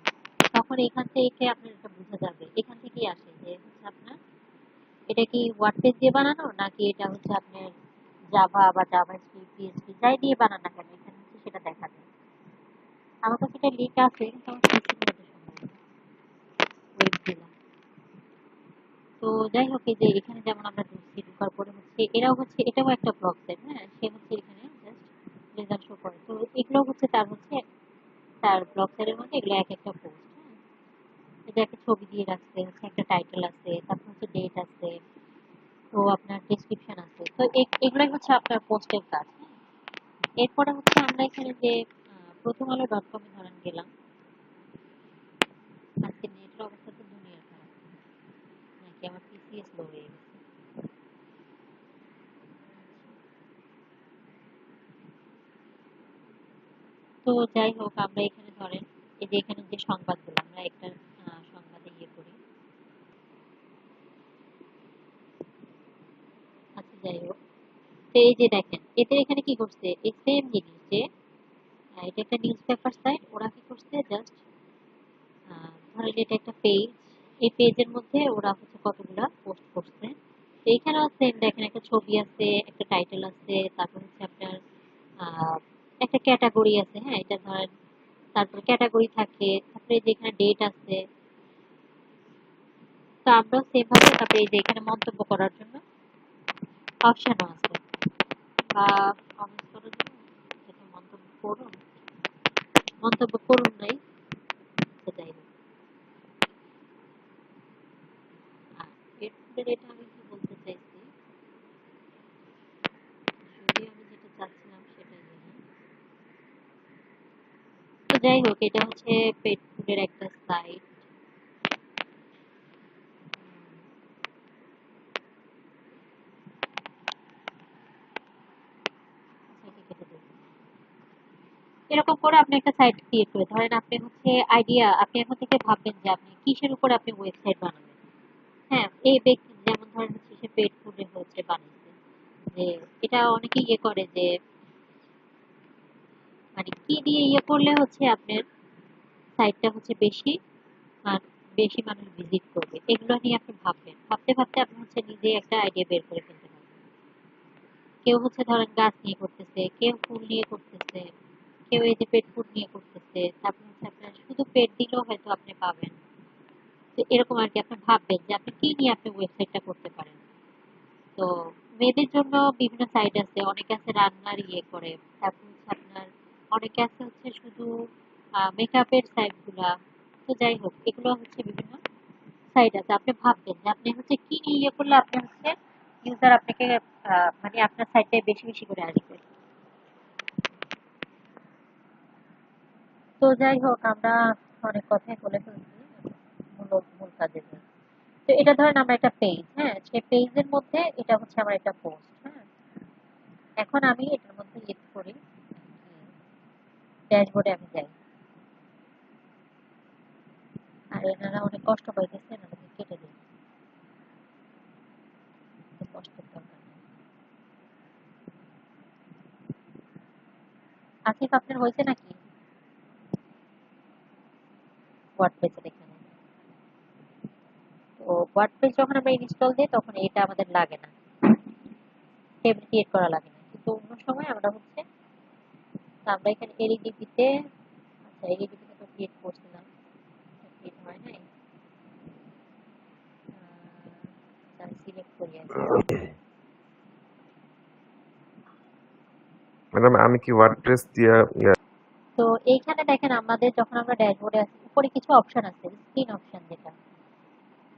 তখন এখান থেকে আপনার এটা বোঝা যাবে। এখান থেকেই আসে যে হচ্ছে আপনার এটা কি ওয়ার্ডপ্রেস দিয়ে বানানো নাকি এটা হচ্ছে আপনার জাভা বা জাভাস্ক্রিপ্ট, পিএইচপি যাই দিয়ে বানান না কেন, এখানে হচ্ছে সেটা দেখা যায়। আমার কাছে এটা লিঙ্ক আছে কিন্তু আমার পিসি গুলোতে সম্ভব না, ওয়েব ডিলার। তো যাই হোক, এই যে এখানে যেমন আমরা ঢুকছি, ঢোকার পরে হচ্ছে এরাও হচ্ছে এটাও একটা ব্লগ সাইট, হ্যাঁ। সে হচ্ছে এখানে জাস্ট রেজাল্ট শো করে। তো এগুলো হচ্ছে তার ব্লগ সাইটের মধ্যে এগুলো এক একটা পোস্ট, হ্যাঁ। এটা একটা ছবি দিয়ে রাখছে, হচ্ছে একটা টাইটেল আছে, তারপর হচ্ছে ডেট আছে, তো আপনার ডেসক্রিপশন আছে। তো এগুলাই হচ্ছে আপনার পোস্টের কাজ, হ্যাঁ। এরপরে হচ্ছে আমরা এখানে যে প্রথম আলো.com এ ধরেন গেলাম। আজকে নেটের অবস্থা তো দুনিয়ার খারাপ, নাকি আমার পিসি স্লো হয়ে গেছে। তো যাই হোক, আমরা এখানে ধরেন এই যে এখানে যে সংবাদগুলো আমরা একটা সংবাদে ইয়ে করি। আচ্ছা যাই হোক, তো এই যে দেখেন এতে এখানে কি করছে, এই সেম জিনিস যে এটা একটা নিউজ পেপার সাইট, ওরা কি করছে জাস্ট ধরেন এটা একটা পেজ, এই পেজের মধ্যে ওরা হচ্ছে কতগুলা পোস্ট করছে। তো এখানেও সেম দেখেন একটা ছবি আছে, একটা টাইটেল আছে, তারপর হচ্ছে আপনার আহ, একটা ক্যাটাগরি আছে, হ্যাঁ। এটা ধরেন তারপর ক্যাটাগরি থাকে, তারপরে এই যে এখানে ডেট আছে। তো আমরাও সেম ভাবে তারপরে এই যে এখানে মন্তব্য করার জন্য অপশনও আছে, বা কমেন্ট করার জন্য যেটা মন্তব্য করুন নাই। তো যাই হোক, আর এর এটা আমি কি বলতে চাইছি, যদিও আমি যেটা চাচ্ছিলাম সেটাই না। তো যাই হোক, এটা হচ্ছে পেট ফুডের একটা সাইট। এরকম করে আপনি একটা সাইট ক্রিয়েট করে ধরেন আপনি হচ্ছে আইডিয়া, আপনি এখন থেকে ভাববেন যে আপনি কিসের উপরে আপনি ওয়েবসাইট বানাবেন। হ্যাঁ, এই ব্যক্তি যেমন ধরেন হচ্ছে সে পেট ফুডের হচ্ছে বানাইছে, যে এটা অনেকে ইয়ে করে যে মানে কি দিয়ে ইয়ে করলে হচ্ছে আপনার সাইটটা হচ্ছে বেশি মানুষ ভিজিট করবে, এগুলো নিয়ে আপনি ভাববেন। ভাবতে ভাবতে আপনি হচ্ছে নিজে একটা আইডিয়া বের করে ফেলতে পারবেন। কেউ হচ্ছে ধরেন গাছ নিয়ে করতেছে, কেউ ফুল নিয়ে করতেছে, কেউ এই যে পেট ফুড নিয়ে করতেছে, তারপর হচ্ছে আপনার শুধু পেট দিলেও হয়তো আপনি পাবেন। তো এরকম আর কি, আপনি ভাববেন যে আপনি কি নিয়ে আপনি ওয়েবসাইটটা করতে পারেন। তো মেয়েদের জন্য বিভিন্ন সাইট আছে, অনেকে আছে রান্নার ইয়ে করে, তারপর হচ্ছে আপনার অনেকে আছে হচ্ছে শুধু মেকআপের সাইট গুলা, তো যাই হোক, এগুলো হচ্ছে বিভিন্ন সাইট আছে। আপনি ভাববেন যে আপনি হচ্ছে কি নিয়ে ইয়ে করলে আপনি হচ্ছে ইউজার আপনাকে মানে আপনার সাইটে বেশি বেশি করে আসবে। তো যাই হোক, আমরা অনেক কথাই বলে ফেলছি মূল কাজে যাই। তো এটা ধরেন আমরা একটা পেজ, হ্যাঁ, সেই পেজের মধ্যে এটা হচ্ছে আমার একটা পোস্ট, হ্যাঁ। এখন আমি এটার মধ্যে এড করি, ড্যাশবোর্ডে আমি যাই। আর এনারা অনেক কষ্ট পাইতেছে, এনাদেরকে কেটে দিই, কষ্টের দরকার নেই। আসিফ, আপনার হয়েছে নাকি ওয়ার্ডপ্রেসে? এখানে তো ওয়ার্ডপ্রেস যখন আমরা ইনস্টল দিই তখন এটা আমাদের লাগে না, টেবিল ক্রিয়েট করা লাগে না। কিন্তু অন্য সময় আমরা হচ্ছে, তো আমরা এখানে এলইডিপিতে, আচ্ছা এলইডিপিতে তো ক্রিয়েট করছিলাম, ক্রিয়েট হয় নাই। আমি সিলেক্ট করি আগে। ম্যাডাম আমি কি ওয়ার্ডপ্রেস দিয়ে তো এইখানে দেখেন আমাদের যখন আমরা ড্যাশবোর্ডে আছি, উপরে কিছু অপশন আছে, স্ক্রিন অপশন যেটা,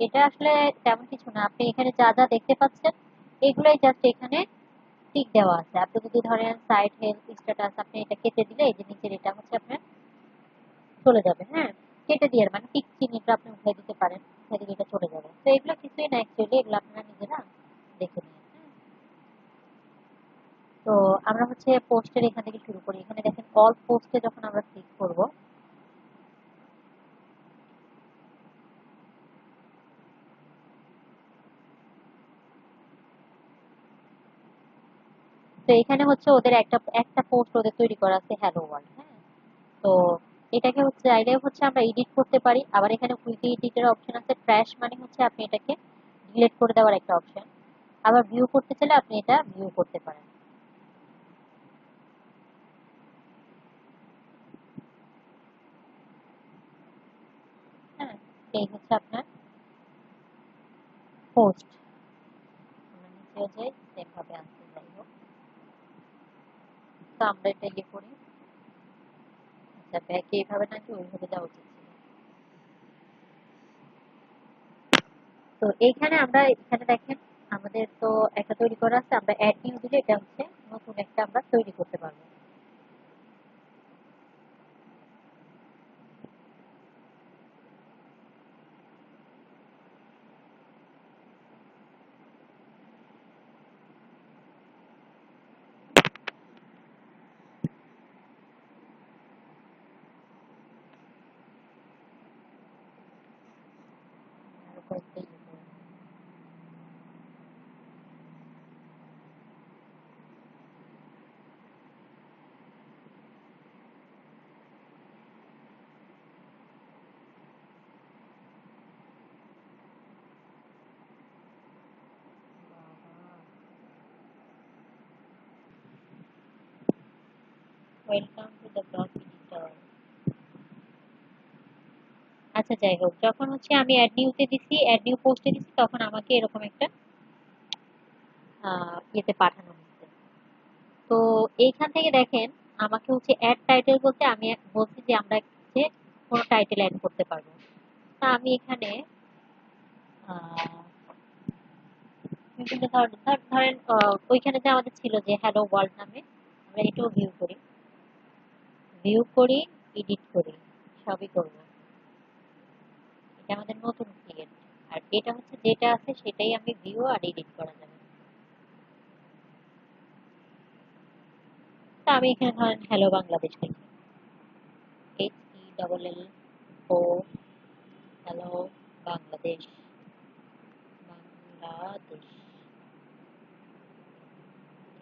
এটা আসলে তেমন কিছু না। আপনি এখানে যা যা দেখতে পাচ্ছেন এগুলোই জাস্ট এখানে টিক দেওয়া আছে। আপনি যদি ধরেন সাইট হেলথ স্ট্যাটাস, আপনি এটা কেটে দিলে এই যে নিচের এটা হচ্ছে আপনার চলে যাবে, হ্যাঁ। কেটে দিয়ে মানে টিক চিহ্নটা আপনি উঠিয়ে দিতে পারেন, উঠিয়ে দিলে এটা চলে যাবে। তো এগুলো কিছুই না অ্যাকচুয়ালি, এগুলো আপনারা নিজেরা দেখে নিন, হ্যাঁ। তো আমরা হচ্ছে পোস্টের এখান থেকে শুরু করি। এখানে দেখেন অল পোস্টে যখন আমরা ক্লিক করব, তো এখানে হচ্ছে ওদের একটা একটা পোস্ট ওদের তৈরি করা আছে হ্যালো ওয়ার্ল্ড, হ্যাঁ। তো এটাকে হচ্ছে চাইলে হচ্ছে আমরা এডিট করতে পারি। আবার এখানে কুইক এডিটের অপশন আছে। ট্র্যাশ মানে হচ্ছে আপনি এটাকে ডিলিট করে দেওয়ার একটা অপশন। আবার ভিউ করতে চাইলে আপনি এটা ভিউ করতে পারেন, হ্যাঁ। এই হচ্ছে আপনার পোস্ট। আমরা নিচেও যাই, সেম ভাবে আসতে, যাই হোক। তো আমরা এটা ইয়ে করি, আচ্ছা ব্যাকে এইভাবে নাকি ওইভাবে যাওয়া উচিত ছিল। তো এইখানে আমরা এখানে দেখেন আমাদের তো একটা তৈরি করা আছে। আমরা অ্যাড নিউ দিলে এটা হচ্ছে নতুন একটা আমরা তৈরি করতে পারবো। আরো কয়েকটা ইয়ে করবো। Welcome to the blog editor. আচ্ছা যাই হোক, যখন হচ্ছে আমি অ্যাড নিউতে দিছি, অ্যাড নিউ পোস্টে দিছি, তখন আমাকে এরকম একটা ইয়েতে পাঠানো হচ্ছে। তো এইখান থেকে দেখেন আমাকে হচ্ছে অ্যাড টাইটেল বলতে আমি বলছি যে আমরা হচ্ছে কোনো টাইটেল অ্যাড করতে পারবো। তা আমি এখানে আহ, বিভিন্ন ধরেন ওইখানে যে আমাদের ছিল যে হ্যালো ওয়ার্ল্ড নামে, আমরা এটাও ভিউ করি, ভিউ করি, এডিট করি, সবই করবো। এটা আমাদের নতুন ক্রিয়েট। আর এটা হচ্ছে যেটা আছে সেটাই আমি ভিউ আর এডিট করা যাবে। তা আমি এখানে ধরেন হ্যালো বাংলাদেশ লিখি, HELL ও, হ্যালো বাংলাদেশ, বাংলাদেশ,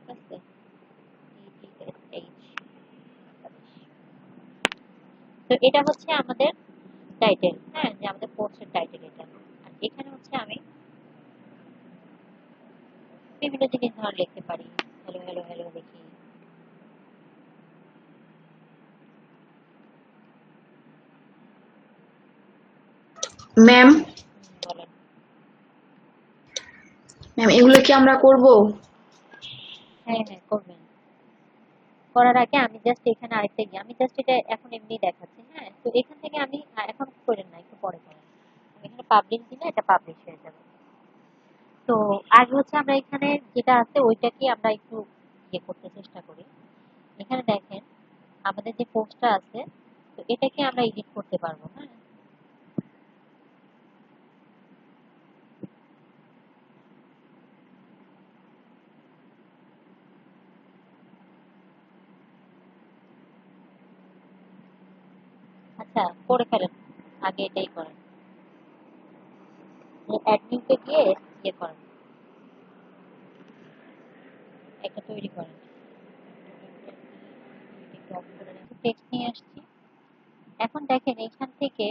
ঠিক আছে, EDSH, বাংলাদেশ। তো এটা হচ্ছে আমাদের টাইটেল, হ্যাঁ, যে আমাদের পোস্টের টাইটেল এটা। আর এখানে হচ্ছে আমি বিভিন্ন জিনিস ধর লিখতে পারি, হ্যালো হ্যালো হ্যালো লিখি। ম্যাম, বলেন। ম্যাম এগুলো কি আমরা করব? হ্যাঁ হ্যাঁ করবেন। করার আগে আমি জাস্ট এখানে আরেকটা গিয়ে আমি জাস্ট এটা এখন এমনি দেখাচ্ছি, হ্যাঁ? তো এখান থেকে আমি এখন করেন না, একটু পরে করেন। এখানে পাবলিশ দিলে এটা পাবলিশ হয়ে যাবে। তো আগে হচ্ছে আমরা এখানে যেটা আছে ওইটাকে আমরা একটু ইয়ে করতে চেষ্টা করি। এখানে দেখেন আমাদের যে পোস্টটা আছে, তো এটাকে আমরা এডিট করতে পারবো, হ্যাঁ? আচ্ছা, করে ফেলেন, আগে এটাই করেন, যে অ্যাডমিনকে গিয়ে ইয়ে করেন, একটা তৈরি করেন। টেক্সট নিয়ে আসছি। এখন দেখেন এখান থেকে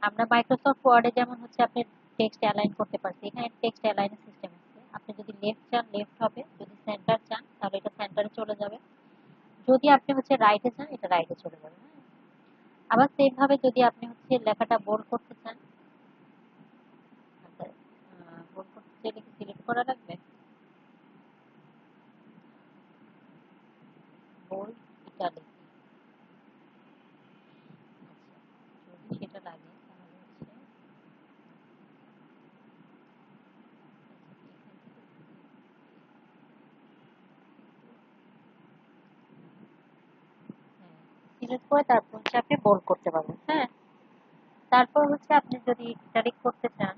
আমরা মাইক্রোসফট ওয়ার্ডে যেমন হচ্ছে আপনি টেক্সট অ্যালাইন করতে পারছি, এখানে টেক্সট অ্যালাইনের সিস্টেম আছে। আপনি যদি লেফট চান লেফট হবে, যদি সেন্টার চান তাহলে এটা সেন্টারে চলে যাবে, যদি আপনি হচ্ছে রাইটে চান এটা রাইটে চলে যাবে, হ্যাঁ? আবার সেম ভাবে যদি আপনি হচ্ছে লেখাটা বোল্ড করতে চান, আচ্ছা, বোল্ড করতে চাইলে কি সিলেক্ট করা লাগবে? বোল্ড ইটালিক, আচ্ছা, যদি সেটা লাগে তাহলে হচ্ছে সিলেক্ট করে তারপর হচ্ছে আপনি বোল্ড করতে পারবেন, হ্যাঁ? তারপর হচ্ছে আপনি যদি ইটালিক করতে চান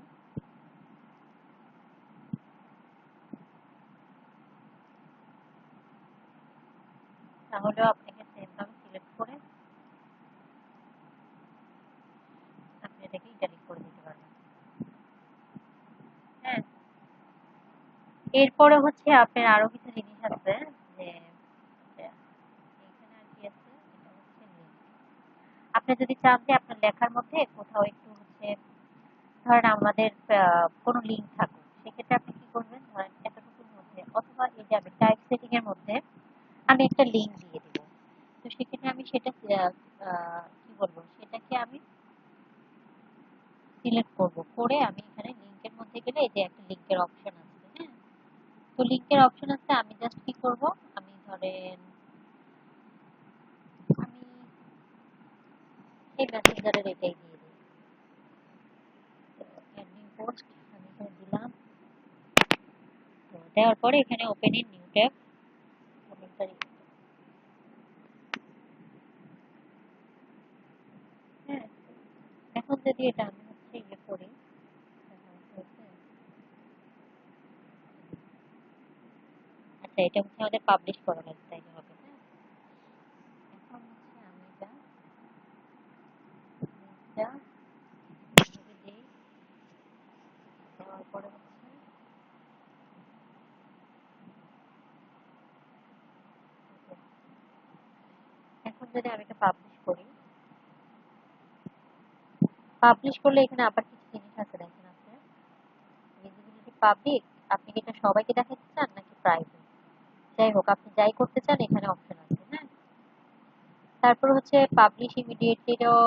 তাহলেও আপনাকে সেম ভাবে সিলেক্ট করে আপনি এটাকে ইটালিক করে দিতে পারবেন, হ্যাঁ? এরপরে হচ্ছে আপনার আরো কিছু জিনিস আছে, যে এখানে আর কি আছে, এটা হচ্ছে link। আপনি যদি চান যে আপনার লেখার মধ্যে কোথাও একটু হচ্ছে ধরেন আমাদের কোনো লিঙ্ক থাকুক, সেক্ষেত্রে আপনি কি করবেন, ধরেন এতটুকুর মধ্যে অথবা এই যে আমি টাইপ সেটিং এর মধ্যে আমি একটা লিঙ্ক দিয়ে দিব। তো সেক্ষেত্রে আমি সেটা কি বলবো, সেটাকে আমি সিলেক্ট করব, করে আমি এখানে লিঙ্কের মধ্যে গেলে এই যে একটা লিঙ্কের অপশন আছে, হ্যাঁ? তো লিঙ্কের অপশন আছে, আমি জাস্ট কি করব, আমি ধরেন আমি এই মেসেঞ্জারের এটাই দিয়ে দিই, অ্যাডমিন পোস্ট আমি এখানে দিলাম। তো দেওয়ার পরে এখানে open in new tab, commentary, হ্যাঁ? এখন যদি এটা আমি হচ্ছে ইয়ে করি, আচ্ছা এটা হচ্ছে আমাদের পাবলিশ করা লাগবে, তাইলে হবে, হ্যাঁ? এখন হচ্ছে আমি এটা এভাবে দিই, দেওয়ার পরে হচ্ছে এখন যদি আমি এটা পাবলিশ করি, পাবলিশ করলে এখানে আবার কিছু জিনিস আছে, দেখেন আছে ভিজিবিলিটি পাবলিক, আপনি কি এটা সবাইকে দেখাতে চান নাকি প্রাইভেট, যাই হোক আপনি যাই করতে চান এখানে অপশন আছে, হ্যাঁ? তারপর হচ্ছে পাবলিশ ইমিডিয়েটলিও,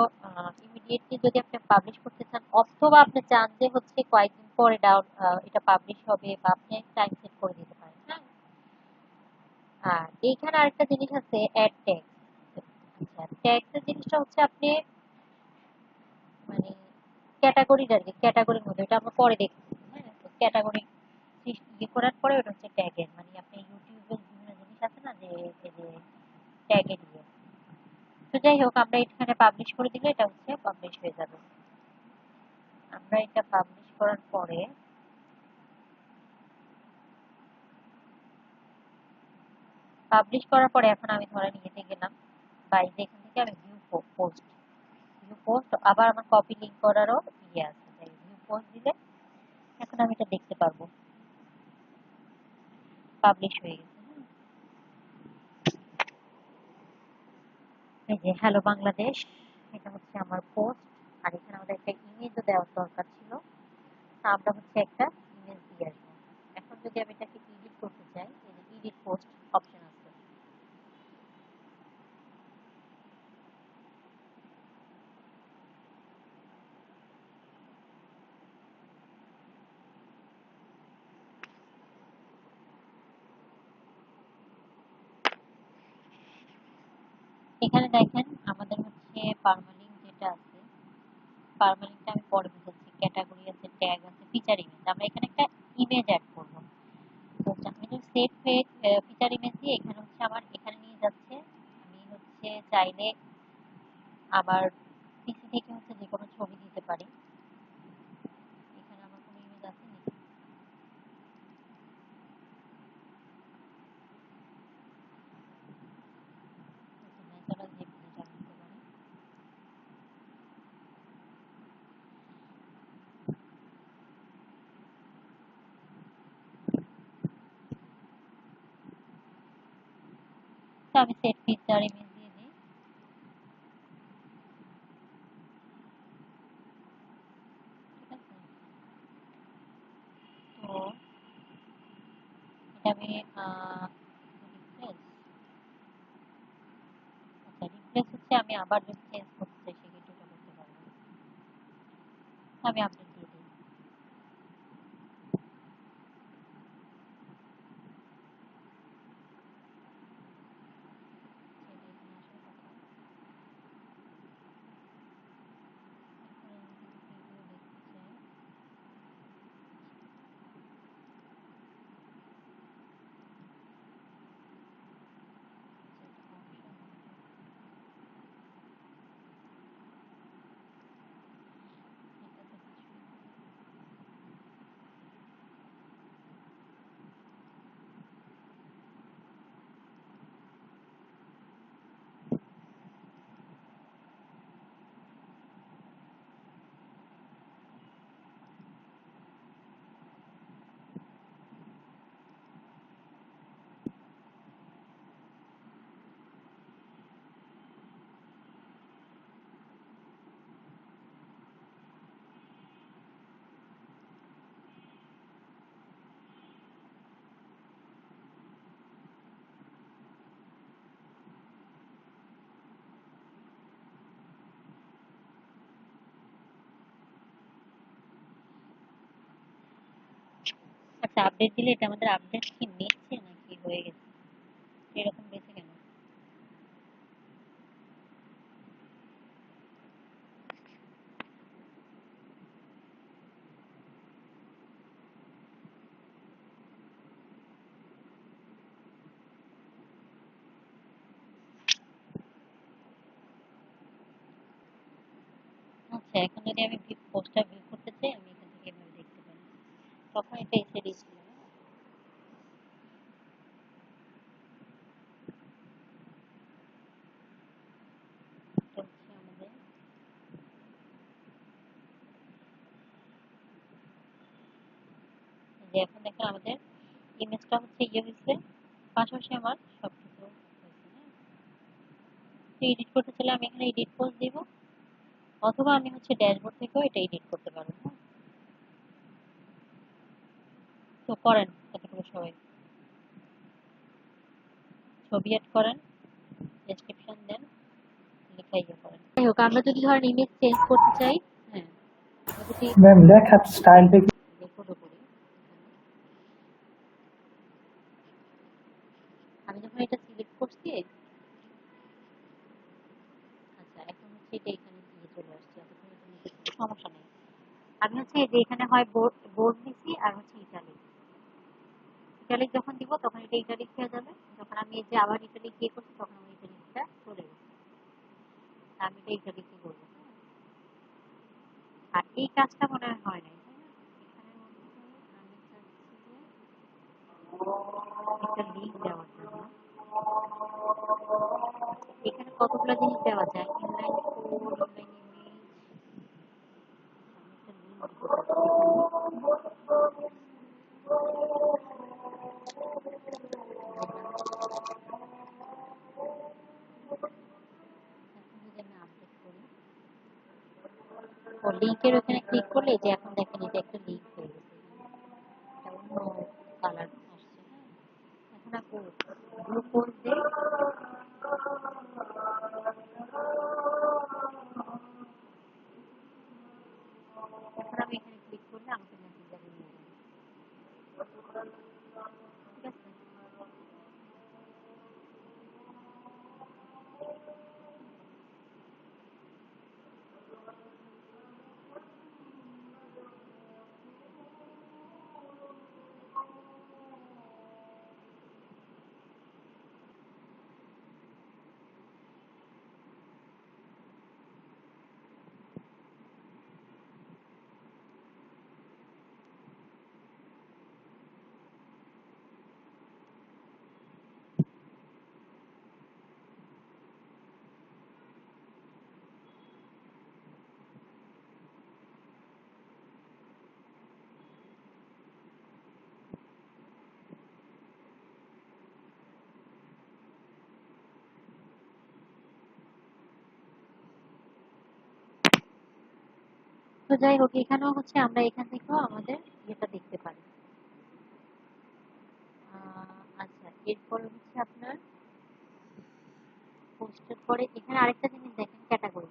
ইমিডিয়েটলি যদি আপনি পাবলিশ করতে চান অথবা আপনি চান যে হচ্ছে কয়েকদিন পরে এটা পাবলিশ হবে, বা আপনি টাইম সেট করে দিতে পারেন, হ্যাঁ? আর এইখানে আরেকটা জিনিস আছে অ্যাড ট্যাগ। আচ্ছা, ট্যাগস এর জিনিসটা হচ্ছে আপনি মানে ক্যাটাগরির আর কি, ক্যাটাগরির মধ্যে এটা আমরা পরে দেখছি, হ্যাঁ? তো ক্যাটাগরি ইয়ে করার পরে ওটা হচ্ছে ট্যাগের, মানে আপনি ইউটিউবের বিভিন্ন জিনিস আছে না, যে এই যে ট্যাগের ইয়ে। তো যাই হোক আমরা এখানে পাবলিশ করে দিলে এটা হচ্ছে পাবলিশ হয়ে যাবে। আমরা এটা পাবলিশ করার পরে এখন আমি ধরেন ইয়েতে গেলাম, বা এই যে এখান থেকে আমি ভিউ পোস্ট আবার আমার কপি লিংক করারও ইয়ে আছে, তাই ভিউ পোস্ট দিলে এখন আমি এটা দেখতে পারবো পাবলিশ হয়ে গেছে, হুম। এই যে হ্যালো বাংলাদেশ, এটা হচ্ছে আমার পোস্ট, আর এখানে আমাদের একটা ইমেজও দেওয়ার দরকার ছিল, তা আমরা হচ্ছে একটা ইমেজ দিয়ে আসবো। এখন যদি আমি এটাকে এডিট করতে চাই, এই যে এডিট পোস্ট অপশন আছে, এখানে দেখেন আমাদের হচ্ছে পার্মালিঙ্ক যেটা আছে, পার্মালিঙ্কটা আমি পরে বুঝাচ্ছি। ক্যাটাগরি আছে, ট্যাগ আছে, ফিচার ইমেজ। আমরা এখানে একটা ইমেজ অ্যাড করব। তো আমি যদি সেট ফিচার ইমেজ দিয়ে এখানে হচ্ছে আমার এখানে নিয়ে যাচ্ছে। আমি হচ্ছে চাইলে আবার পিসি থেকে হচ্ছে যে কোনো ছবি দিতে পারি। এখানে আমার কোনো ইমেজ আছে নাকি? ন্যাচারাল যে ইমেজটা নিতে পারি। তো আমি সেট ফিচার ইমেজ দিয়ে দিই। ঠিক আছে? তো এটা আমি রিপ্লেস, আচ্ছা রিপ্লেস হচ্ছে আমি আবার যদি চেঞ্জ করতে চাই সেক্ষেত্রে এটা করতে পারবো। আমি আপডেট দিয়ে দিই। সেটা এখানে আসার কথা। এখন আমি যদি ভিডিও দেখতে চাই, সেটা অপশন এটাতে কিছুই নেই। আচ্ছা আপডেট দিলে এটা আমাদের আপডেট কি নিচ্ছে নাকি হয়ে গেছে? এরকম গেছে কেন? আচ্ছা এখন যদি আমি পোস্টটা ভিউ করতে চাই আমি এখান থেকে এভাবে দেখতে পারি। তখন এটা এসে দিচ্ছিল না। এটা হচ্ছে আমাদের যে এখন দেখেন আমাদের ইমেজটা হচ্ছে ইয়ে হয়েছে, পাশাপাশি আমার সবকিছু হয়েছে। হ্যাঁ, তো এডিট করতে চাইলে আমি এখানে এডিট পোস্ট দিব, অথবা আমি হচ্ছে ড্যাশবোর্ড থেকেও এটা এডিট করতে পারবো। হ্যাঁ, তো করেন এতটুকু সবাই, ছবি অ্যাড করেন, ডেসক্রিপশন দেন, লেখা ইয়ে করেন। যাই হোক আমরা যদি ধরেন ইমেজ চেঞ্জ করতে চাই, হ্যাঁ আমরা যদি ম্যাম লেখার স্টাইলটা কি? রেকর্ডও করি, আমি যখন এটা সিলেক্ট করছি, আচ্ছা এখন হচ্ছে এটা এখানে দিয়ে চলে আসছে, এতক্ষণ এটা নিতে ছিল, সমস্যা নেই। আমি হচ্ছে এই যে এখানে হয় বোল্ড দিছি আর হচ্ছে ইটালিক। ইটালিক যখন দিব তখন এটা ইটালিক হয়ে যাবে, যখন আমি এই যে আবার ইটালিক দিয়ে করছি তখন আমার ইটালিকটা চলে গেছে। আমি এটা ইটালিকই করবো। আর এই কাজটা মনে হয় নাই, তাই না? এখানের মধ্যে আমি চাচ্ছি যে একটা লিঙ্ক দেওয়ার জন্য। এখানে কতগুলো জিনিস দেওয়া যায়, ইনলাইন কোড, ইনলাইন ইমেজ, আমি একটা লিঙ্ক দিতে চাচ্ছি এখন যদি আমি আপডেট করি, ও লিঙ্কের ওখানে ক্লিক করলে যে এখন দেখেন এটা একটা লিঙ্ক হয়ে গেছে, এটা অন্য কালার আসছে। হ্যাঁ, এখন আপনি ব্লু পোস্ট দিয়ে এখন আমি এখানে ক্লিক করলে আমাকে মেসেঞ্জারে নিয়ে যাবে। ঠিক আছে, তো যাই হোক, এখানেও হচ্ছে আমরা এখান থেকেও আমাদের ইয়েটা দেখতে পারি। আচ্ছা, এরপরে হচ্ছে আপনার পোস্টের পরে এখানে আরেকটা জিনিস দেখেন, ক্যাটাগরি।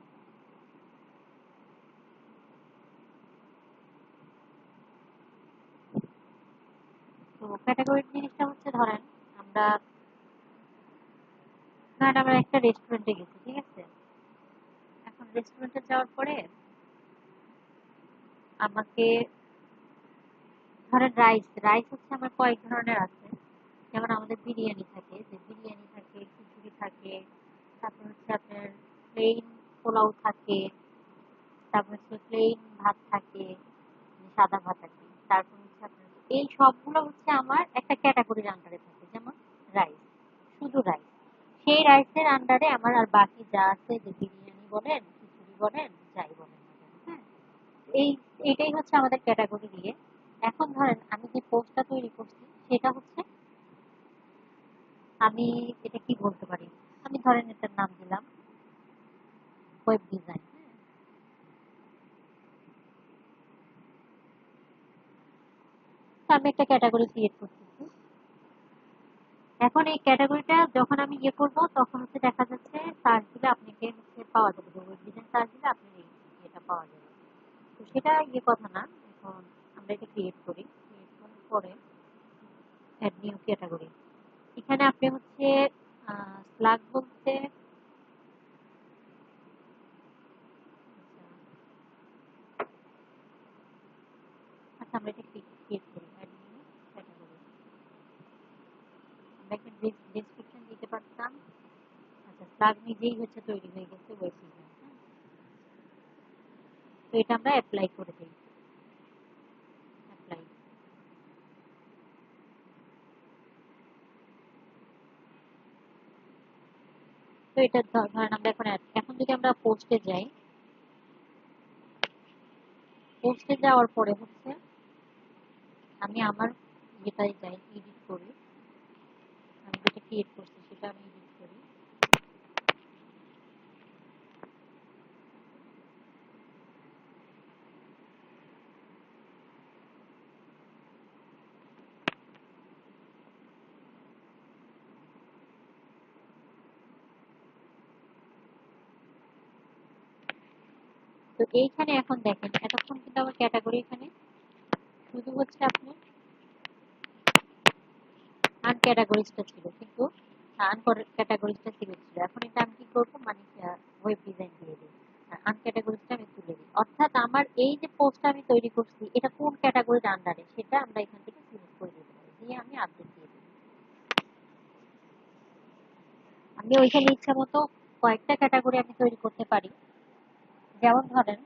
তো ক্যাটাগরির জিনিসটা হচ্ছে ধরেন আমরা আমরা একটা রেস্টুরেন্টে গেছি, ঠিক আছে? এখন রেস্টুরেন্টে যাওয়ার পরে আমাকে ধরেন রাইস রাইস হচ্ছে আমার কয়েক ধরনের আছে। যেমন আমাদের বিরিয়ানি থাকে, খিচুড়ি থাকে, তারপর হচ্ছে আপনার প্লেন পোলাও থাকে, তারপর হচ্ছে প্লেন ভাত থাকে, সাদা ভাত থাকে। তারপর হচ্ছে আপনার এই সবগুলো হচ্ছে আমার একটা ক্যাটাগরির আন্ডারে থাকে। যেমন রাইস, শুধু রাইস, সেই রাইসের আন্ডারে আমার আর বাকি যা আছে, যে বিরিয়ানি বলেন, খিচুড়ি বলেন, যাই বলেন না কেন, হ্যাঁ, এই এটাই হচ্ছে আমাদের ক্যাটাগরি দিয়ে। এখন ধরেন আমি যে পোস্টটা তৈরি করছি সেটা হচ্ছে, আমি এটা কি বলতে পারি, আমি ধরেন এটার নাম দিলাম ওয়েব ডিজাইন। আমি একটা ক্যাটাগরি ক্রিয়েট করতেছি। এখন এই ক্যাটাগরিটা যখন আমি ইয়ে করব, তখন হচ্ছে দেখা যাচ্ছে সার্চ দিলে আপনাকে হচ্ছে পাওয়া যাবে, ওয়েব ডিজাইন সার্চ দিলে আপনি এটা পাওয়া যাবে। তো সেটা ইয়ে কথা না। এখন আমরা এটা ক্রিয়েট করি, ক্রিয়েট করার পরে অ্যাড নিউ ক্যাটাগরি। এখানে আপনি হচ্ছে স্লাগ বলতে, আচ্ছা আমরা এটা ক্রিয়েট করি, অ্যাড নিউ ক্যাটাগরি। আমরা একটা ডেসক্রিপশন দিতে পারতাম। আচ্ছা, স্লাগ নিজেই হচ্ছে তৈরি হয়ে গেছে ওয়েব ডিজাইন। তো এটা আমরা অ্যাপ্লাই করে দিই, অ্যাপ্লাই। তো এটা ধরেন আমরা এখন যদি আমরা পোস্টে যাই, পোস্টে যাওয়ার পরে হচ্ছে আমি আমার যেটাই যাই, এডিট করি। আমি যেটা ক্রিয়েট করছি সেটা আমি এডিট করি। তো এইখানে এখন দেখেন, এতক্ষণ কিন্তু আমার ক্যাটাগরি এখানে শুধু হচ্ছে আপনার আনক্যাটাগরিজটা ছিল, কিন্তু আনক্যাটাগরিজটা সিলেক্ট ছিল। এখন এটা আমি কি করবো, মানে ওয়েব ডিজাইন দিয়ে দিই, আনক্যাটাগরিজটা আমি তুলে দিই। অর্থাৎ আমার এই যে পোস্টটা আমি তৈরি করছি, এটা কোন ক্যাটাগরির আন্ডারে সেটা আমরা এখান থেকে সিলেক্ট করে দিতে পারি, দিয়ে আমি আপডেট দিয়ে দিই। আমি ওইখানে ইচ্ছা মতো কয়েকটা ক্যাটাগরি আমি তৈরি করতে পারি। যেমন ধরেন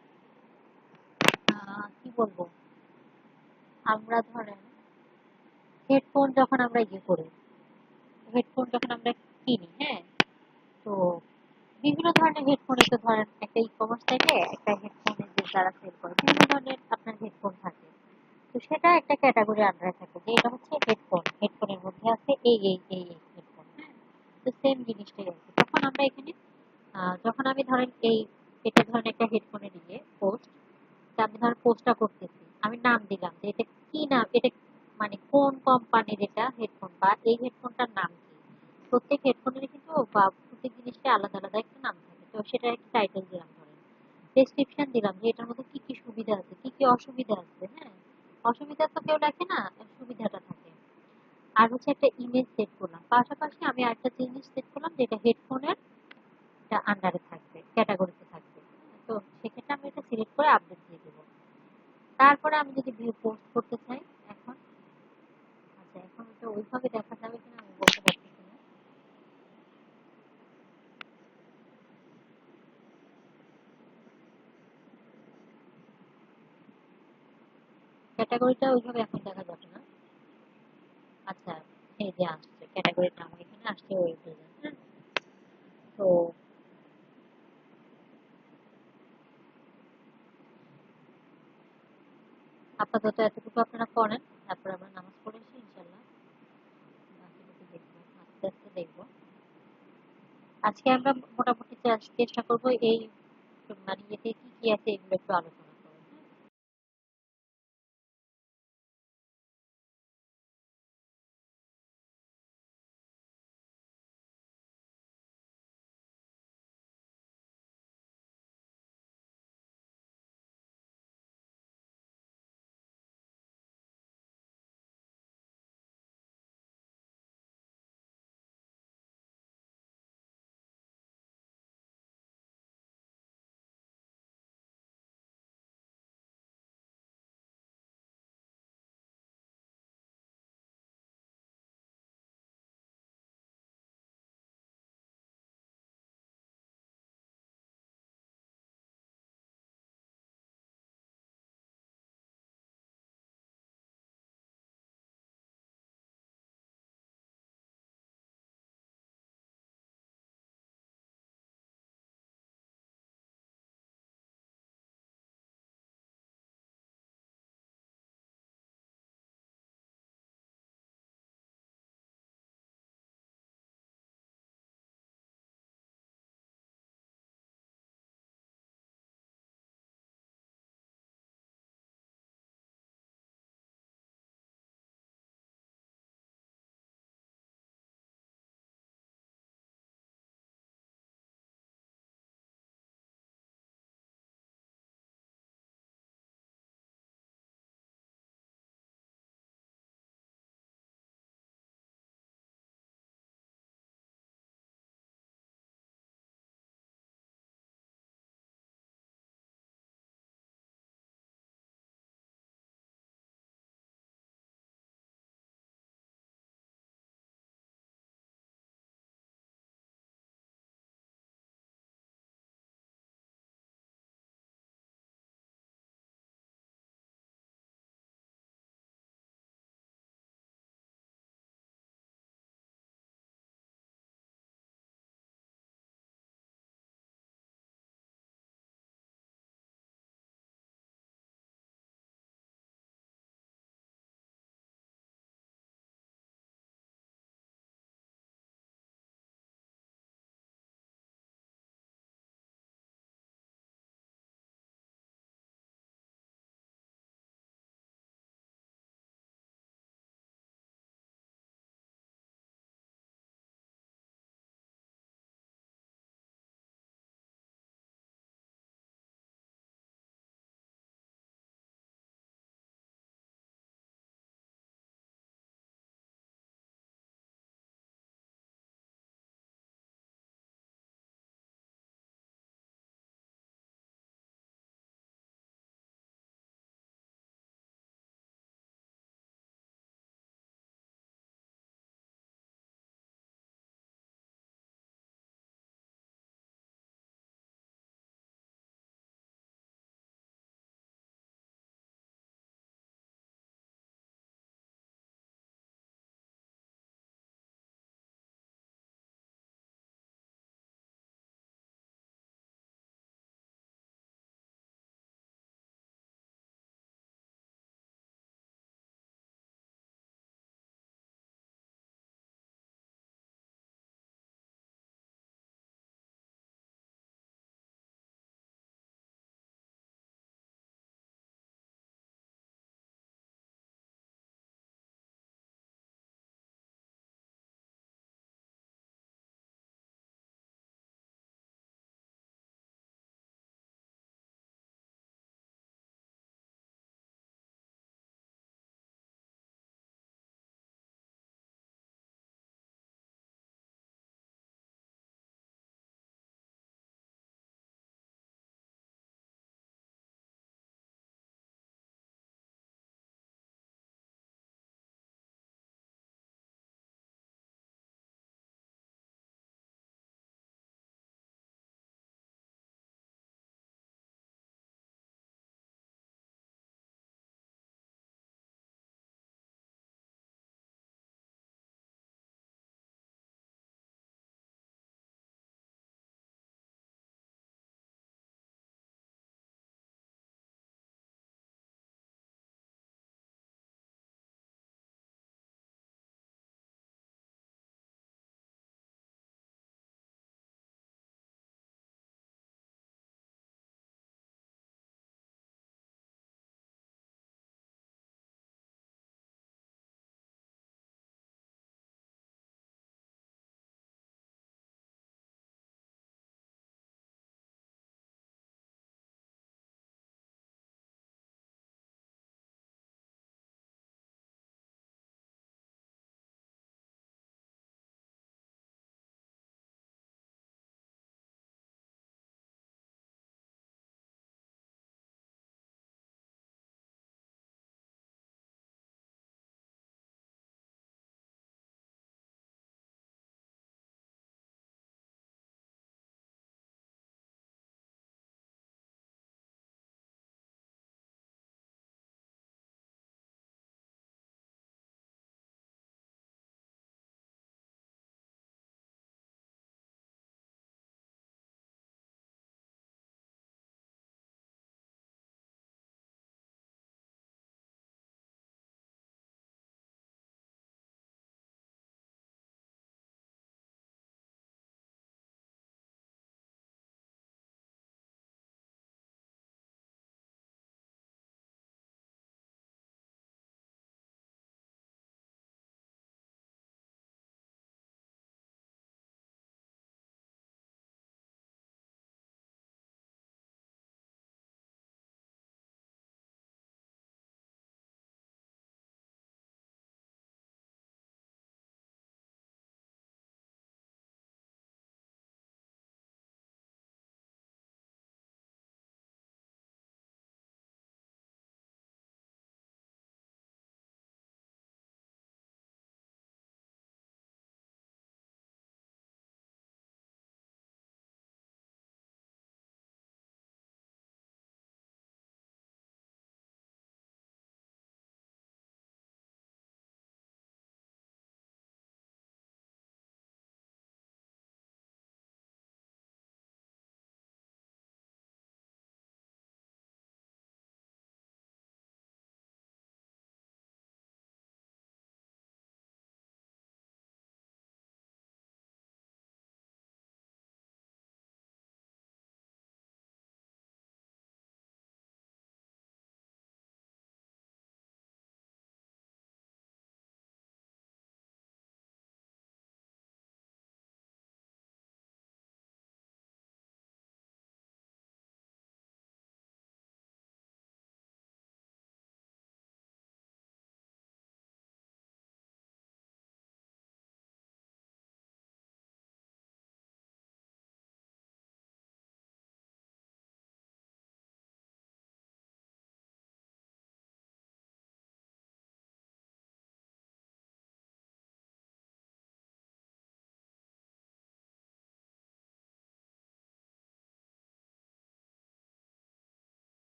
কি বলবো, আমরা ধরেন হেডফোন যখন আমরা ইয়ে করি, হেডফোন যখন আমরা কিনি, হ্যাঁ, তো বিভিন্ন ধরনের হেডফোনে তো ধরেন একটা ই কমার্স সাইটে একটা হেডফোনের যে যারা সেল করে, বিভিন্ন ধরনের আপনার হেডফোন থাকে। তো সেটা একটা ক্যাটাগরি আন্ডারে থাকে, যে এটা হচ্ছে হেডফোন, হেডফোনের মধ্যে আছে এই হেডফোন, হ্যাঁ। তো সেম জিনিসটাই আছে। তখন আমরা এখানে যখন আমি ধরেন এটা ধরেন একটা হেডফোনের ইয়ে পোস্ট, আমি ধরেন পোস্টটা করতেছি, আমি নাম দিলাম যে এটা কি নাম, এটা মানে কোন কোম্পানির এটা হেডফোন, বা এই হেডফোনটার নাম কি। প্রত্যেক হেডফোনের কিন্তু বা প্রত্যেক জিনিসটা আলাদা আলাদা একটা নাম থাকে। তো সেটা একটা টাইটেল দিলাম, ধরেন ডেসক্রিপশন দিলাম যে এটার মধ্যে কি কি সুবিধা আছে, কি কি অসুবিধা আছে, হ্যাঁ। অসুবিধা তো কেউ লেখে না, সুবিধাটা থাকে। আর হচ্ছে একটা ইমেজ সেট করলাম, পাশাপাশি আমি আরেকটা জিনিস সেট করলাম যে এটা হেডফোনের আন্ডারে থাকবে, ক্যাটাগরিতে থাকবে। তো সেক্ষেত্রে আমি এটা সিলেক্ট করে আপডেট দিয়ে দেবো। তারপরে আমি যদি ভিউ পোস্ট করতে চাই এখন, আচ্ছা এখন এটা ওইভাবে দেখা যাবে কিনা আমি বলতে পারতেছি না। ক্যাটাগরিটা ওইভাবে এখন দেখা যাবে না। আচ্ছা, এই যে আসছে ক্যাটাগরির নাম, এখানে আসছে ওয়েব ডিজাইন, হ্যাঁ। তো আপাতত এতটুকু আপনারা করেন, তারপর আমরা নামাজ পড়ে এসে ইনশাল্লাহ বাকিটুকু দেখবো, আস্তে আস্তে দেখবো। আজকে আমরা মোটামুটি চেষ্টা করবো এই মানে এতে কি কি আছে এগুলো একটু আলোচনা